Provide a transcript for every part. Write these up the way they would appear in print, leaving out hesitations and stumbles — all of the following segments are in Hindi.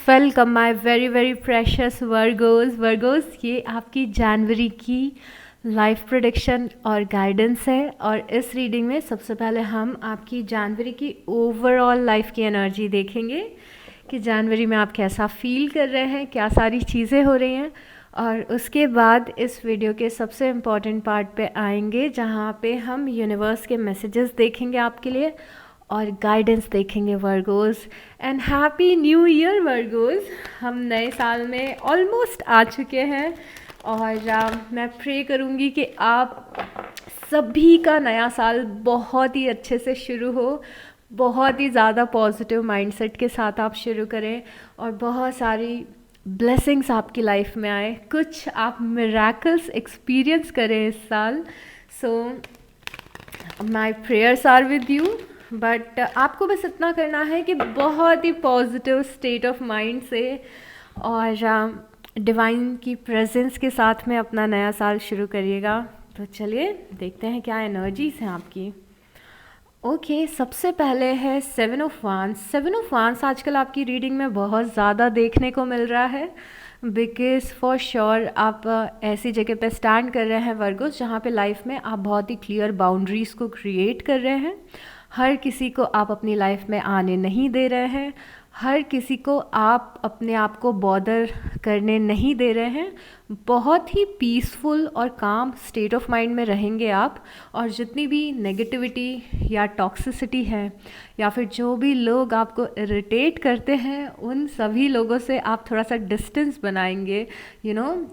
Welcome my very very precious Virgo's. ये आपकी जनवरी की लाइफ प्रेडिक्शन और गाइडेंस है। और इस रीडिंग में सबसे पहले हम आपकी जनवरी की ओवरऑल लाइफ की एनर्जी देखेंगे कि जनवरी में आप कैसा फील कर रहे हैं, क्या सारी चीज़ें हो रही हैं। और उसके बाद इस वीडियो के सबसे इम्पॉर्टेंट पार्ट पे आएंगे जहाँ पे हम यूनिवर्स के मैसेजेस देखेंगे आपके लिए और गाइडेंस देखेंगे Virgo's. And happy new year Virgo's. हम नए साल में ऑलमोस्ट आ चुके हैं और मैं प्रे करूँगी कि आप सभी का नया साल बहुत ही अच्छे से शुरू हो, बहुत ही ज़्यादा पॉजिटिव माइंडसेट के साथ आप शुरू करें और बहुत सारी ब्लेसिंग्स आपकी लाइफ में आए, कुछ आप मिरेकल्स एक्सपीरियंस करें इस साल। So my prayers are with you. But आपको बस इतना करना है कि बहुत ही पॉजिटिव स्टेट ऑफ माइंड से और डिवाइन की प्रेजेंस के साथ में अपना नया साल शुरू करिएगा। तो चलिए देखते हैं क्या एनर्जीज हैं आपकी। ओके, सबसे पहले है 7 ऑफ वांड्स। 7 ऑफ वांड्स आजकल आपकी रीडिंग में बहुत ज़्यादा देखने को मिल रहा है बिकॉज फॉर श्योर आप ऐसी जगह पे स्टैंड कर रहे हैं वर्गोस जहाँ पे लाइफ में आप बहुत ही क्लियर बाउंड्रीज़ को क्रिएट कर रहे हैं। हर किसी को आप अपनी लाइफ में आने नहीं दे रहे हैं, हर किसी को आप अपने आप को बॉदर करने नहीं दे रहे हैं। बहुत ही पीसफुल और काम स्टेट ऑफ माइंड में रहेंगे आप। और जितनी भी नेगेटिविटी या टॉक्सिसिटी है या फिर जो भी लोग आपको इरिटेट करते हैं उन सभी लोगों से आप थोड़ा सा डिस्टेंस बनाएंगे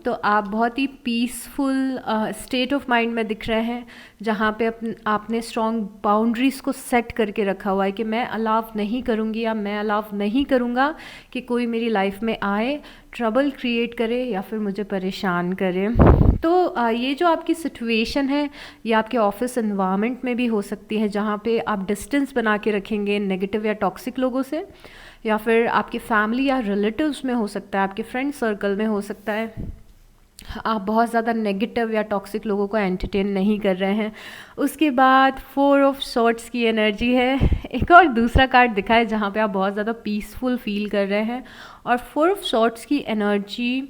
तो आप बहुत ही पीसफुल स्टेट ऑफ माइंड में दिख रहे हैं जहाँ पे आपने स्ट्रॉन्ग बाउंड्रीज़ को सेट करके रखा हुआ है कि मैं अलाउ नहीं करूँगी या मैं अलाउ नहीं करूँगा कि कोई मेरी लाइफ में आए, ट्रबल क्रिएट करे या फिर मुझे परेशान करे। तो ये जो आपकी सिचुएशन है ये आपके ऑफिस एनवायरनमेंट में भी हो सकती है जहाँ पे आप डिस्टेंस बना के रखेंगे नेगेटिव या टॉक्सिक लोगों से, या फिर आपकी फैमिली या रिलेटिव्स में हो सकता है, आपके फ्रेंड सर्कल में हो सकता है। आप बहुत ज़्यादा नेगेटिव या टॉक्सिक लोगों को एंटरटेन नहीं कर रहे हैं। उसके बाद 4 ऑफ सॉर्ड्स की एनर्जी है। एक और दूसरा कार्ड दिखा है जहाँ पे आप बहुत ज़्यादा पीसफुल फील कर रहे हैं। और 4 ऑफ सॉर्ड्स की एनर्जी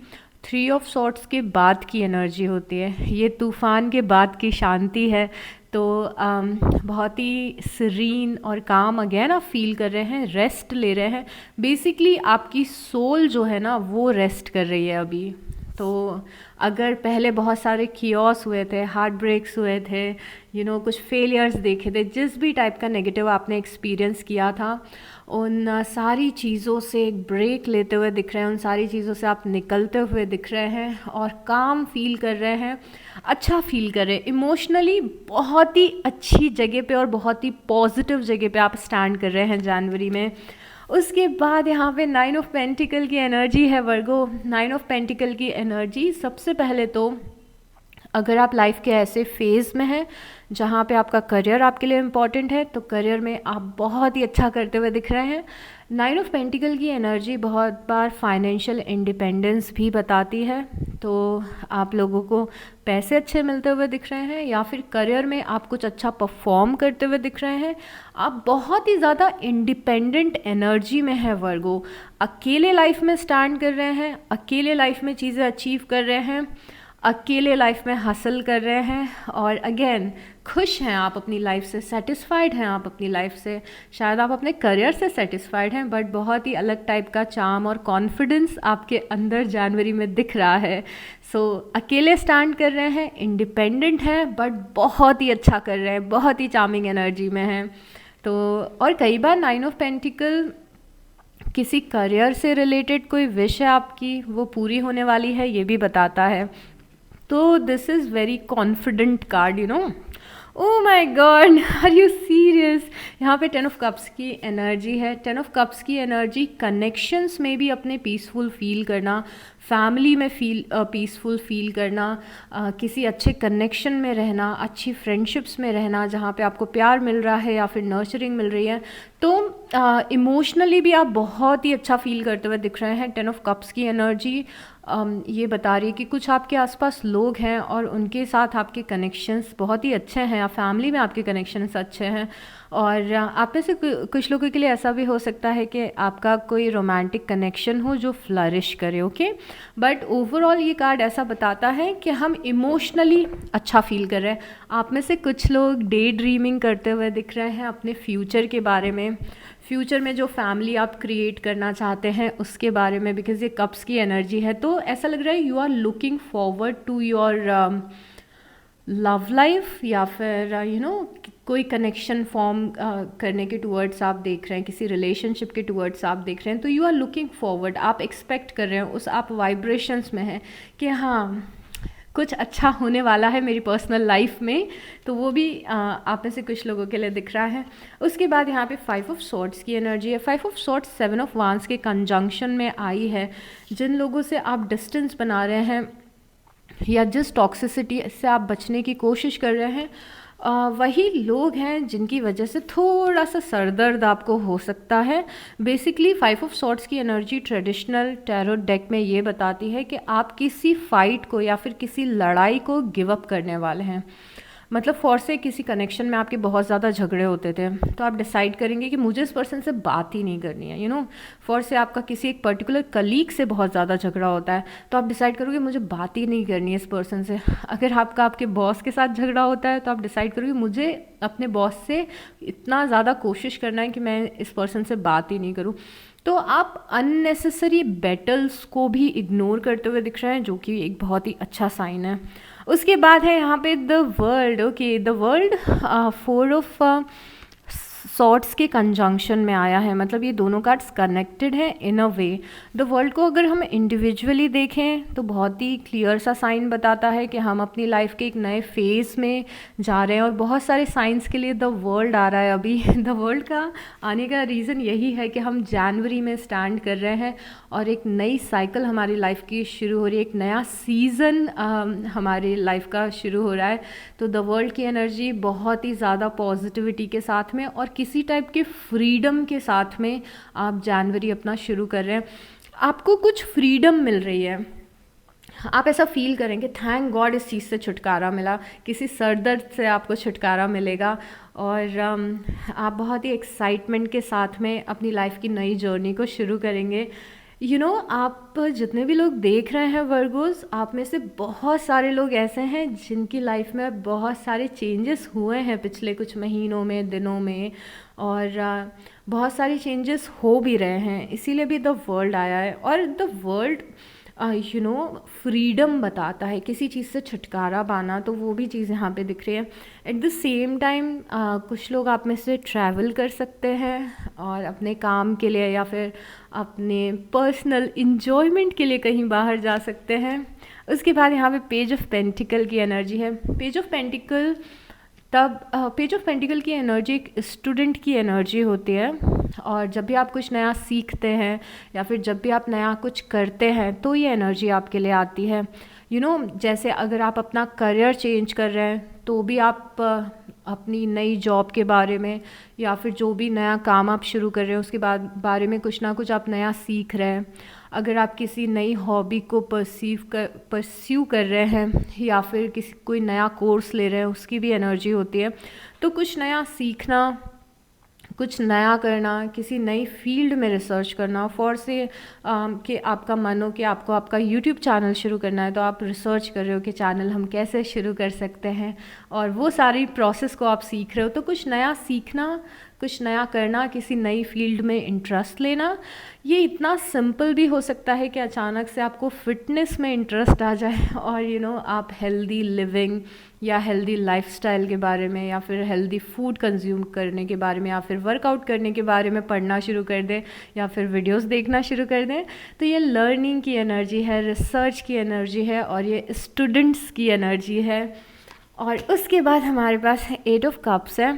3 ऑफ सॉर्ड्स के बाद की एनर्जी होती है। ये तूफ़ान के बाद की शांति है। तो बहुत ही सीरीन और काम अगेन आप फील कर रहे हैं, रेस्ट ले रहे हैं। बेसिकली आपकी सोल जो है ना वो रेस्ट कर रही है अभी। तो अगर पहले बहुत सारे कियोस हुए थे, हार्ट ब्रेक्स हुए थे, कुछ फेलियर्स देखे थे, जिस भी टाइप का नेगेटिव आपने एक्सपीरियंस किया था उन सारी चीज़ों से एक ब्रेक लेते हुए दिख रहे हैं, उन सारी चीज़ों से आप निकलते हुए दिख रहे हैं और काम फील कर रहे हैं, अच्छा फील कर रहे हैं। इमोशनली बहुत ही अच्छी जगह पे और बहुत ही पॉजिटिव जगह पे आप स्टैंड कर रहे हैं जनवरी में। उसके बाद यहाँ पे 9 ऑफ पेंटिकल की एनर्जी है वर्गो। 9 ऑफ पेंटिकल की एनर्जी सबसे पहले तो अगर आप लाइफ के ऐसे फेज़ में हैं जहाँ पे आपका करियर आपके लिए इम्पॉर्टेंट है तो करियर में आप बहुत ही अच्छा करते हुए दिख रहे हैं। 9 ऑफ पेंटिकल की एनर्जी बहुत बार फाइनेंशियल इंडिपेंडेंस भी बताती है। तो आप लोगों को पैसे अच्छे मिलते हुए दिख रहे हैं या फिर करियर में आप कुछ अच्छा परफॉर्म करते हुए दिख रहे हैं। आप बहुत ही ज़्यादा इंडिपेंडेंट एनर्जी में है वर्गो। अकेले लाइफ में स्टैंड कर रहे हैं, अकेले लाइफ में चीज़ें अचीव कर रहे हैं, अकेले लाइफ में हासिल कर रहे हैं। और अगेन खुश हैं आप अपनी लाइफ से, सेटिस्फाइड हैं आप अपनी लाइफ से। शायद आप अपने करियर से सेटिस्फाइड हैं बट बहुत ही अलग टाइप का चार्म और कॉन्फिडेंस आपके अंदर जनवरी में दिख रहा है। सो अकेले स्टैंड कर रहे हैं, इंडिपेंडेंट हैं बट बहुत ही अच्छा कर रहे हैं, बहुत ही चार्मिंग एनर्जी में हैं। तो और कई बार 9 ऑफ पेंटिकल किसी करियर से रिलेटेड कोई विश है आपकी वो पूरी होने वाली है ये भी बताता है। तो this is very confident card oh my god, are you serious. यहाँ पे 10 ऑफ कप्स की एनर्जी है। 10 ऑफ कप्स की एनर्जी कनेक्शंस में भी अपने पीसफुल फील करना, फैमिली में पीसफुल फील करना, किसी अच्छे कनेक्शन में रहना, अच्छी फ्रेंडशिप्स में रहना जहाँ पे आपको प्यार मिल रहा है या फिर नर्चरिंग मिल रही है। तो इमोशनली भी आप बहुत ही अच्छा फील करते हुए दिख रहे हैं। 10 ऑफ कप्स की एनर्जी ये बता रही है कि कुछ आपके आसपास लोग हैं और उनके साथ आपके कनेक्शंस बहुत ही अच्छे हैं या फैमिली में आपके कनेक्शंस अच्छे हैं। और आप में से कुछ लोगों के लिए ऐसा भी हो सकता है कि आपका कोई रोमांटिक कनेक्शन हो जो फ्लरिश करे, ओके। बट ओवरऑल ये कार्ड ऐसा बताता है कि हम इमोशनली अच्छा फील कर रहे हैं। आप में से कुछ लोग डे ड्रीमिंग करते हुए दिख रहे हैं अपने फ्यूचर के बारे में, फ्यूचर में जो फैमिली आप क्रिएट करना चाहते हैं उसके बारे में, बिकॉज ये कप्स की एनर्जी है। तो ऐसा लग रहा है you are looking forward to your love life, या फिर कोई कनेक्शन फॉर्म करने के टूवर्ड्स आप देख रहे हैं, किसी रिलेशनशिप के टूवर्ड्स आप देख रहे हैं। तो यू आर लुकिंग फॉरवर्ड, आप एक्सपेक्ट कर रहे हैं, उस आप वाइब्रेशंस में हैं कि हाँ कुछ अच्छा होने वाला है मेरी पर्सनल लाइफ में। तो वो भी आप में से कुछ लोगों के लिए दिख रहा है। उसके बाद यहाँ पे 5 ऑफ सॉर्ड्स की एनर्जी है। 5 ऑफ सॉर्ड्स 7 ऑफ वांस के कंजंक्शन में आई है। जिन लोगों से आप डिस्टेंस बना रहे हैं या जिस टॉक्सिसिटी से आप बचने की कोशिश कर रहे हैं, वही लोग हैं जिनकी वजह से थोड़ा सा सरदर्द आपको हो सकता है। बेसिकली 5 ऑफ सॉर्ड्स की एनर्जी ट्रेडिशनल टैरो डेक में ये बताती है कि आप किसी फाइट को या फिर किसी लड़ाई को गिव अप करने वाले हैं। मतलब फॉर से किसी कनेक्शन में आपके बहुत ज़्यादा झगड़े होते थे, तो आप डिसाइड करेंगे कि मुझे इस पर्सन से बात ही नहीं करनी है। फॉर से आपका किसी एक पर्टिकुलर कलीग से बहुत ज़्यादा झगड़ा होता है, तो आप डिसाइड करोगे मुझे बात ही नहीं करनी है इस पर्सन से। अगर आपका आपके बॉस के साथ झगड़ा होता है, तो आप डिसाइड करोगे मुझे अपने बॉस से इतना ज़्यादा कोशिश करना है कि मैं इस पर्सन से बात ही नहीं करूँ। तो आप अननेसेसरी बैटल्स को भी इग्नोर करते हुए दिख रहे हैं, जो कि एक बहुत ही अच्छा साइन है। उसके बाद है यहाँ पे the world, okay. The world 4 of swords के कंजंक्शन में आया है, मतलब ये दोनों कार्ड्स कनेक्टेड हैं इन अ वे। द वर्ल्ड को अगर हम इंडिविजुअली देखें तो बहुत ही क्लियर सा साइन बताता है कि हम अपनी लाइफ के एक नए फेज़ में जा रहे हैं, और बहुत सारे साइंस के लिए द वर्ल्ड आ रहा है अभी। द वर्ल्ड का आने का रीज़न यही है कि हम जनवरी में स्टैंड कर रहे हैं और एक नई साइकिल हमारी लाइफ की शुरू हो रही है, एक नया सीज़न हमारी लाइफ का शुरू हो रहा है। तो द वर्ल्ड की एनर्जी बहुत ही ज़्यादा पॉजिटिविटी के साथ में और किसी टाइप के फ्रीडम के साथ में आप जनवरी अपना शुरू कर रहे हैं। आपको कुछ फ्रीडम मिल रही है, आप ऐसा फील करेंगे थैंक गॉड इस चीज़ से छुटकारा मिला, किसी सरदर्द से आपको छुटकारा मिलेगा, और आप बहुत ही एक्साइटमेंट के साथ में अपनी लाइफ की नई जर्नी को शुरू करेंगे। आप जितने भी लोग देख रहे हैं वर्गोस, आप में से बहुत सारे लोग ऐसे हैं जिनकी लाइफ में बहुत सारे चेंजेस हुए हैं पिछले कुछ महीनों में, दिनों में, और बहुत सारी चेंजेस हो भी रहे हैं, इसीलिए भी द वर्ल्ड आया है। और द वर्ल्ड फ्रीडम बताता है, किसी चीज़ से छुटकारा पाना, तो वो भी चीज़ यहाँ पे दिख रही है। एट द सेम टाइम कुछ लोग आप में से ट्रैवल कर सकते हैं और अपने काम के लिए या फिर अपने पर्सनल इंजॉयमेंट के लिए कहीं बाहर जा सकते हैं। उसके बाद यहाँ पे पेज ऑफ पेंटिकल की एनर्जी है। Page of pentacle page of pentacle की एनर्जी एक स्टूडेंट की एनर्जी होती है, और जब भी आप कुछ नया सीखते हैं या फिर जब भी आप नया कुछ करते हैं तो ये एनर्जी आपके लिए आती है। जैसे अगर आप अपना करियर चेंज कर रहे हैं तो भी आप अपनी नई जॉब के बारे में या फिर जो भी नया काम आप शुरू कर रहे हैं उसके बारे में कुछ ना कुछ आप नया सीख रहे हैं। अगर आप किसी नई हॉबी को परस्यू कर रहे हैं या फिर कोई नया कोर्स ले रहे हैं, उसकी भी एनर्जी होती है। तो कुछ नया सीखना, कुछ नया करना, किसी नई फील्ड में रिसर्च करना, फॉर से कि आपका मन हो कि आपको आपका यूट्यूब चैनल शुरू करना है, तो आप रिसर्च कर रहे हो कि चैनल हम कैसे शुरू कर सकते हैं, और वो सारी प्रोसेस को आप सीख रहे हो। तो कुछ नया सीखना, कुछ नया करना, किसी नई फील्ड में इंटरेस्ट लेना, ये इतना सिंपल भी हो सकता है कि अचानक से आपको फिटनेस में इंटरेस्ट आ जाए और आप हेल्दी लिविंग या हेल्दी लाइफस्टाइल के बारे में या फिर हेल्दी फूड कंज्यूम करने के बारे में या फिर वर्कआउट करने के बारे में पढ़ना शुरू कर दें या फिर वीडियोस देखना शुरू कर दें। तो ये लर्निंग की एनर्जी है, रिसर्च की एनर्जी है, और ये स्टूडेंट्स की एनर्जी है। और उसके बाद हमारे पास 8 ऑफ कप्स है।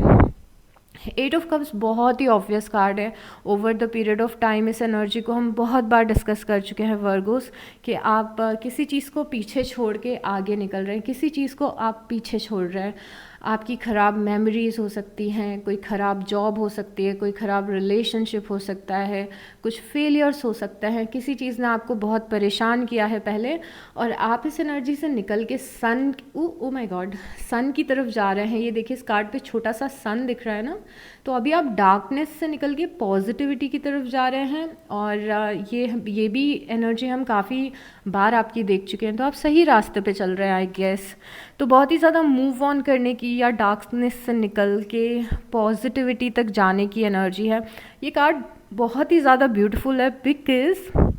8 ऑफ कप्स बहुत ही ऑब्वियस कार्ड है। Over the period of time इस एनर्जी को हम बहुत बार डिस्कस कर चुके हैं वर्गोस, कि आप किसी चीज़ को पीछे छोड़ के आगे निकल रहे हैं, किसी चीज़ को आप पीछे छोड़ रहे हैं। आपकी ख़राब मेमोरीज़ हो सकती हैं, कोई ख़राब जॉब हो सकती है, कोई ख़राब रिलेशनशिप हो सकता है, कुछ फेलियर्स हो सकते हैं, किसी चीज़ ने आपको बहुत परेशान किया है पहले, और आप इस एनर्जी से निकल के सन, ओ माय गॉड, सन की तरफ जा रहे हैं। ये देखिए इस कार्ड पे छोटा सा सन दिख रहा है ना, तो अभी आप डार्कनेस से निकल के पॉजिटिविटी की तरफ जा रहे हैं। और ये भी एनर्जी हम काफ़ी बार आपकी देख चुके हैं, तो आप सही रास्ते पे चल रहे हैं आई गेस। तो बहुत ही ज़्यादा मूव ऑन करने की या डार्कनेस से निकल के पॉजिटिविटी तक जाने की एनर्जी है। ये कार्ड बहुत ही ज़्यादा ब्यूटीफुल है बिकॉज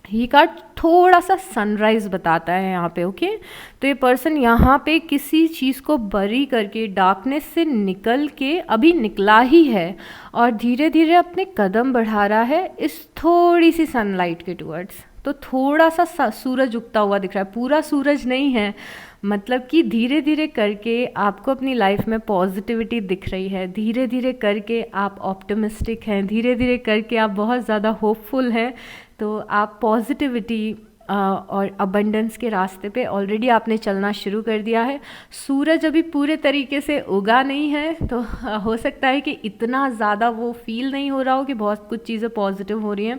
ये कार्ड थोड़ा सा सनराइज़ बताता है यहाँ पे। ओके, तो ये पर्सन यहाँ पे किसी चीज़ को बरी करके डार्कनेस से निकल के अभी निकला ही है और धीरे धीरे अपने कदम बढ़ा रहा है इस थोड़ी सी सनलाइट के टुवर्ड्स। तो थोड़ा सा सूरज उगता हुआ दिख रहा है, पूरा सूरज नहीं है, मतलब कि धीरे धीरे करके आपको अपनी लाइफ में पॉजिटिविटी दिख रही है, धीरे धीरे करके आप ऑप्टिमिस्टिक हैं, धीरे धीरे करके आप बहुत ज़्यादा होपफुल हैं। तो आप पॉजिटिविटी और अबंडेंस के रास्ते पे ऑलरेडी आपने चलना शुरू कर दिया है। सूरज अभी पूरे तरीके से उगा नहीं है, तो हो सकता है कि इतना ज़्यादा वो फील नहीं हो रहा हो कि बहुत कुछ चीज़ें पॉजिटिव हो रही हैं,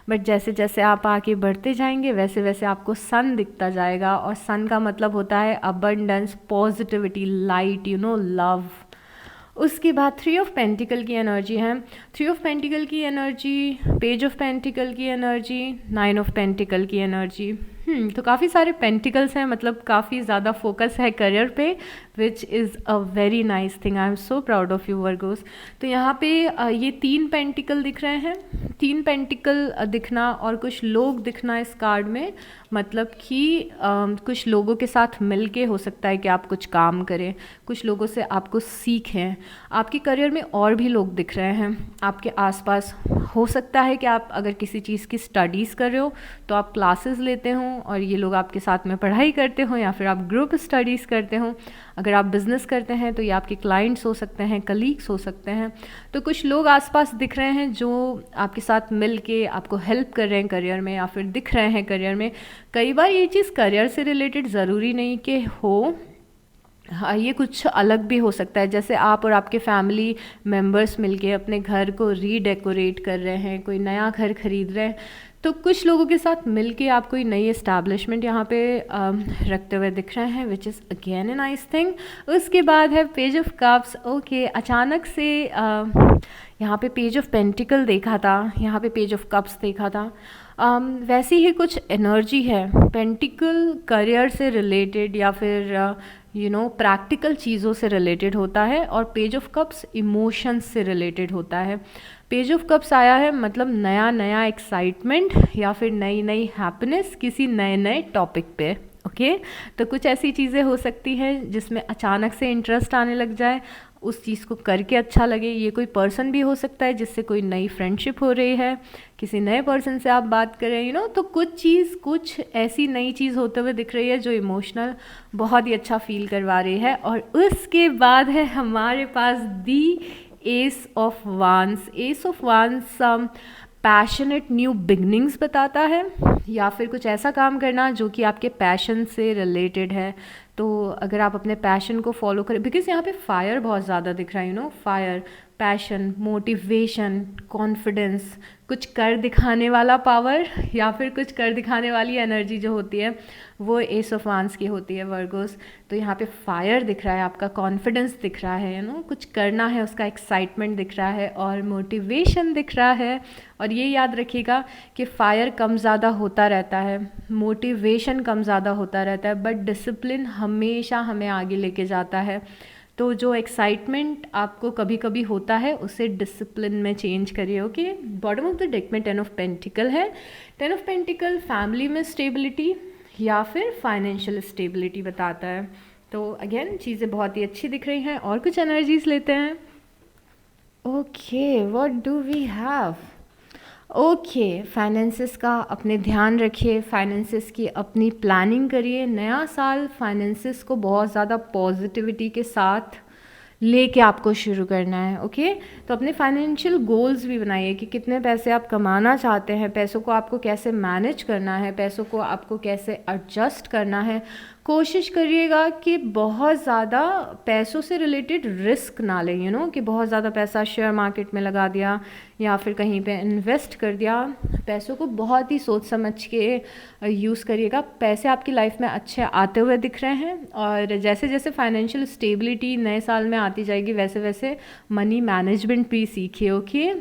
बट जैसे जैसे आप आगे बढ़ते जाएंगे वैसे वैसे आपको सन दिखता जाएगा। और सन का मतलब होता है अबंडेंस, पॉजिटिविटी, लाइट, लव। उसके बाद 3 ऑफ पेंटिकल की एनर्जी है। 3 ऑफ पेंटिकल की एनर्जी, पेज ऑफ पेंटिकल की एनर्जी, 9 ऑफ पेंटिकल की एनर्जी। तो काफ़ी सारे पेंटिकल्स हैं, मतलब काफ़ी ज़्यादा फोकस है करियर पे, which is a very nice thing. I am so proud of you Virgo's. तो यहाँ पे ये 3 पेंटिकल दिख रहे हैं। 3 पेंटिकल दिखना और कुछ लोग दिखना इस कार्ड में, मतलब कि कुछ लोगों के साथ मिल के हो सकता है कि आप कुछ काम करें, कुछ लोगों से आपको सीखें। आपके करियर में और भी लोग दिख रहे हैं आपके आसपास। हो सकता है कि आप अगर किसी चीज़ की स्टडीज़ कर रहे हो तो आप क्लासेस लेते हो और ये लोग आपके साथ में पढ़ाई करते हो, या फिर आप ग्रुप स्टडीज़ करते हो। अगर आप बिज़नेस करते हैं तो ये आपके क्लाइंट्स हो सकते हैं, कलीग्स हो सकते हैं। तो कुछ लोग आसपास दिख रहे हैं जो आपके साथ मिल के आपको हेल्प कर रहे हैं करियर में, या फिर दिख रहे हैं करियर में। कई बार ये चीज़ करियर से रिलेटेड ज़रूरी नहीं कि हो, हाँ, ये कुछ अलग भी हो सकता है। जैसे आप और आपके फैमिली मेम्बर्स मिलके अपने घर को रीडेकोरेट कर रहे हैं, कोई नया घर खरीद रहे हैं, तो कुछ लोगों के साथ मिलके आप कोई नई एस्टैब्लिशमेंट यहाँ पे रखते हुए दिख रहे हैं, which is again a nice thing. उसके बाद है पेज ऑफ कप्स। ओके, अचानक से यहाँ पे पेज ऑफ पेंटिकल देखा था, यहाँ पे पेज ऑफ कप्स देखा था। वैसी ही कुछ एनर्जी है। पेंटिकल करियर से रिलेटेड या फिर प्रैक्टिकल चीज़ों से रिलेटेड होता है, और पेज ऑफ कप्स इमोशंस से रिलेटेड होता है। पेज ऑफ कप्स आया है मतलब नया नया एक्साइटमेंट या फिर नई नई हैप्पीनेस किसी नए नए टॉपिक पे। ओके, तो कुछ ऐसी चीज़ें हो सकती हैं जिसमें अचानक से इंटरेस्ट आने लग जाए, उस चीज़ को करके अच्छा लगे। ये कोई पर्सन भी हो सकता है जिससे कोई नई फ्रेंडशिप हो रही है, किसी नए पर्सन से आप बात कर रहे हैं, तो कुछ ऐसी नई चीज़ होते हुए दिख रही है जो इमोशनल बहुत ही अच्छा फील करवा रही है। और उसके बाद है हमारे पास दी एस ऑफ वांस। एस ऑफ वांस पैशनेट न्यू बिगनिंग्स बताता है, या फिर कुछ ऐसा काम करना जो कि आपके पैशन से रिलेटेड है। तो अगर आप अपने पैशन को फॉलो करें, बिकॉज यहाँ पे फायर बहुत ज़्यादा दिख रहा है, फायर, पैशन, मोटिवेशन, कॉन्फिडेंस, कुछ कर दिखाने वाला पावर या फिर कुछ कर दिखाने वाली एनर्जी जो होती है वो एस ऑफ वांस की होती है वर्गोस। तो यहाँ पे फायर दिख रहा है, आपका कॉन्फिडेंस दिख रहा है, कुछ करना है उसका एक्साइटमेंट दिख रहा है, और मोटिवेशन दिख रहा है। और ये याद रखिएगा कि फायर कम ज़्यादा होता रहता है, मोटिवेशन कम ज़्यादा होता रहता है, बट डिसिप्लिन हमेशा हमें आगे लेके जाता है। तो जो एक्साइटमेंट आपको कभी कभी होता है उसे डिसिप्लिन में चेंज करिए। Okay, bottom of the deck में 10 ऑफ पेंटिकल है। 10 ऑफ पेंटिकल फैमिली में स्टेबिलिटी या फिर फाइनेंशियल स्टेबिलिटी बताता है। तो अगेन चीज़ें बहुत ही अच्छी दिख रही हैं। और कुछ एनर्जीज लेते हैं। Okay, what do we have? Okay, finances का अपने ध्यान रखिए, फाइनेंसेस की अपनी प्लानिंग करिए। नया साल फाइनेंसेस को बहुत ज़्यादा पॉजिटिविटी के साथ लेके आपको शुरू करना है। ओके, तो अपने फाइनेंशियल गोल्स भी बनाइए कि कितने पैसे आप कमाना चाहते हैं, पैसों को आपको कैसे मैनेज करना है, पैसों को आपको कैसे एडजस्ट करना है, कोशिश करिएगा कि बहुत ज़्यादा पैसों से रिलेटेड रिस्क ना लें, कि बहुत ज़्यादा पैसा शेयर मार्केट में लगा दिया या फिर कहीं पे इन्वेस्ट कर दिया। पैसों को बहुत ही सोच समझ के यूज़ करिएगा। पैसे आपकी लाइफ में अच्छे आते हुए दिख रहे हैं, और जैसे जैसे फाइनेंशियल स्टेबिलिटी नए साल में आती जाएगी वैसे वैसे मनी मैनेजमेंट भी सीखिए। ओके,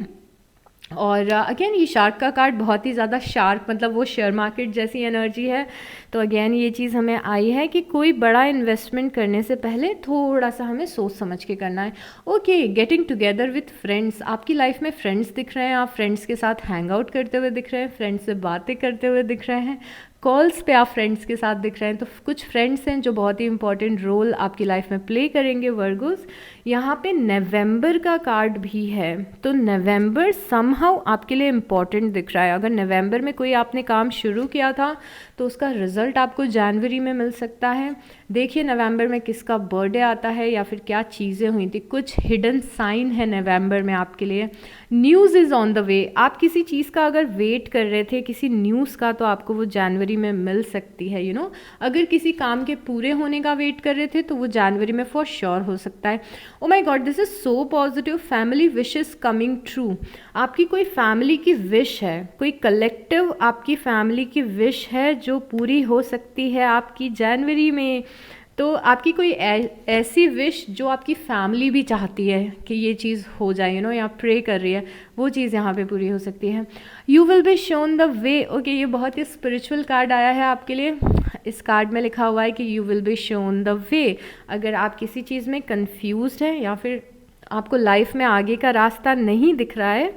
और अगेन ये शार्क का कार्ड बहुत ही ज़्यादा शार्क, मतलब वो शेयर मार्केट जैसी एनर्जी है। तो अगेन ये चीज़ हमें आई है कि कोई बड़ा इन्वेस्टमेंट करने से पहले थोड़ा सा हमें सोच समझ के करना है। Okay, getting together with friends, आपकी लाइफ में फ्रेंड्स दिख रहे हैं, आप फ्रेंड्स के साथ हैंग आउट करते हुए दिख रहे हैं, फ्रेंड्स से बातें करते हुए दिख रहे हैं, कॉल्स पे आप फ्रेंड्स के साथ दिख रहे हैं। तो कुछ फ्रेंड्स हैं जो बहुत ही इंपॉर्टेंट रोल आपकी लाइफ में प्ले करेंगे वर्गोस। यहाँ पे नवंबर का कार्ड भी है, तो नवंबर समहाउ आपके लिए इम्पॉर्टेंट दिख रहा है। अगर नवंबर में कोई आपने काम शुरू किया था तो उसका रिजल्ट आपको जनवरी में मिल सकता है। देखिए नवंबर में किसका बर्थडे आता है या फिर क्या चीज़ें हुई थी, कुछ हिडन साइन है नवंबर में आपके लिए। News is on the way, आप किसी चीज़ का अगर वेट कर रहे थे किसी न्यूज़ का, तो आपको वो जनवरी में मिल सकती है। अगर किसी काम के पूरे होने का वेट कर रहे थे तो वो जनवरी में फॉर श्योर हो सकता है। ओ my God, this is so positive. Family wishes coming true, आपकी कोई फैमिली की विश है, कोई कलेक्टिव आपकी फैमिली की विश है जो पूरी हो सकती है आपकी जनवरी में। तो आपकी कोई ऐसी विश जो आपकी फैमिली भी चाहती है कि ये चीज़ हो जाए, या प्रे कर रही है, वो चीज़ यहाँ पे पूरी हो सकती है। You will be shown the way. Okay, ये बहुत ही स्पिरिचुअल कार्ड आया है आपके लिए। इस कार्ड में लिखा हुआ है कि you will be shown the way. अगर आप किसी चीज़ में कंफ्यूज्ड हैं या फिर आपको लाइफ में आगे का रास्ता नहीं दिख रहा है,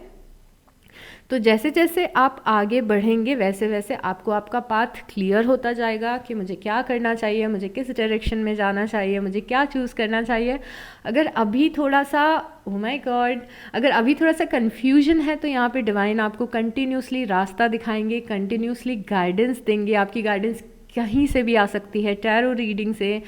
तो जैसे जैसे आप आगे बढ़ेंगे वैसे वैसे आपको आपका पाथ क्लियर होता जाएगा कि मुझे क्या करना चाहिए, मुझे किस डायरेक्शन में जाना चाहिए, मुझे क्या चूज़ करना चाहिए। अगर अभी थोड़ा सा ओ माय गॉड, अगर अभी थोड़ा सा कन्फ्यूजन है तो यहाँ पे डिवाइन आपको कंटिन्यूसली रास्ता दिखाएंगे, कंटिन्यूसली गाइडेंस देंगे। आपकी गाइडेंस कहीं से भी आ सकती है, टैरो रीडिंग से,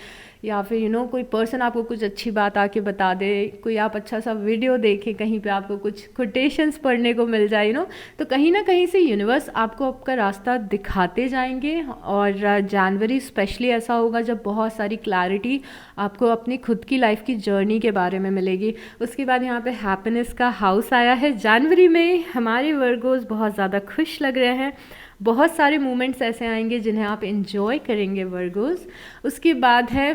या फिर कोई पर्सन आपको कुछ अच्छी बात आके बता दे, कोई आप अच्छा सा वीडियो देखें, कहीं पे आपको कुछ कोटेशंस पढ़ने को मिल जाए, तो कहीं ना कहीं से यूनिवर्स आपको आपका रास्ता दिखाते जाएंगे। और जनवरी स्पेशली ऐसा होगा जब बहुत सारी क्लैरिटी आपको अपनी खुद की लाइफ की जर्नी के बारे में मिलेगी। उसके बाद यहाँ पे हैप्पीनेस का हाउस आया है। जनवरी में हमारे वर्गोस बहुत ज़्यादा खुश लग रहे हैं, बहुत सारे मोमेंट्स ऐसे आएंगे जिन्हें आप एंजॉय करेंगे वर्गोस। उसके बाद है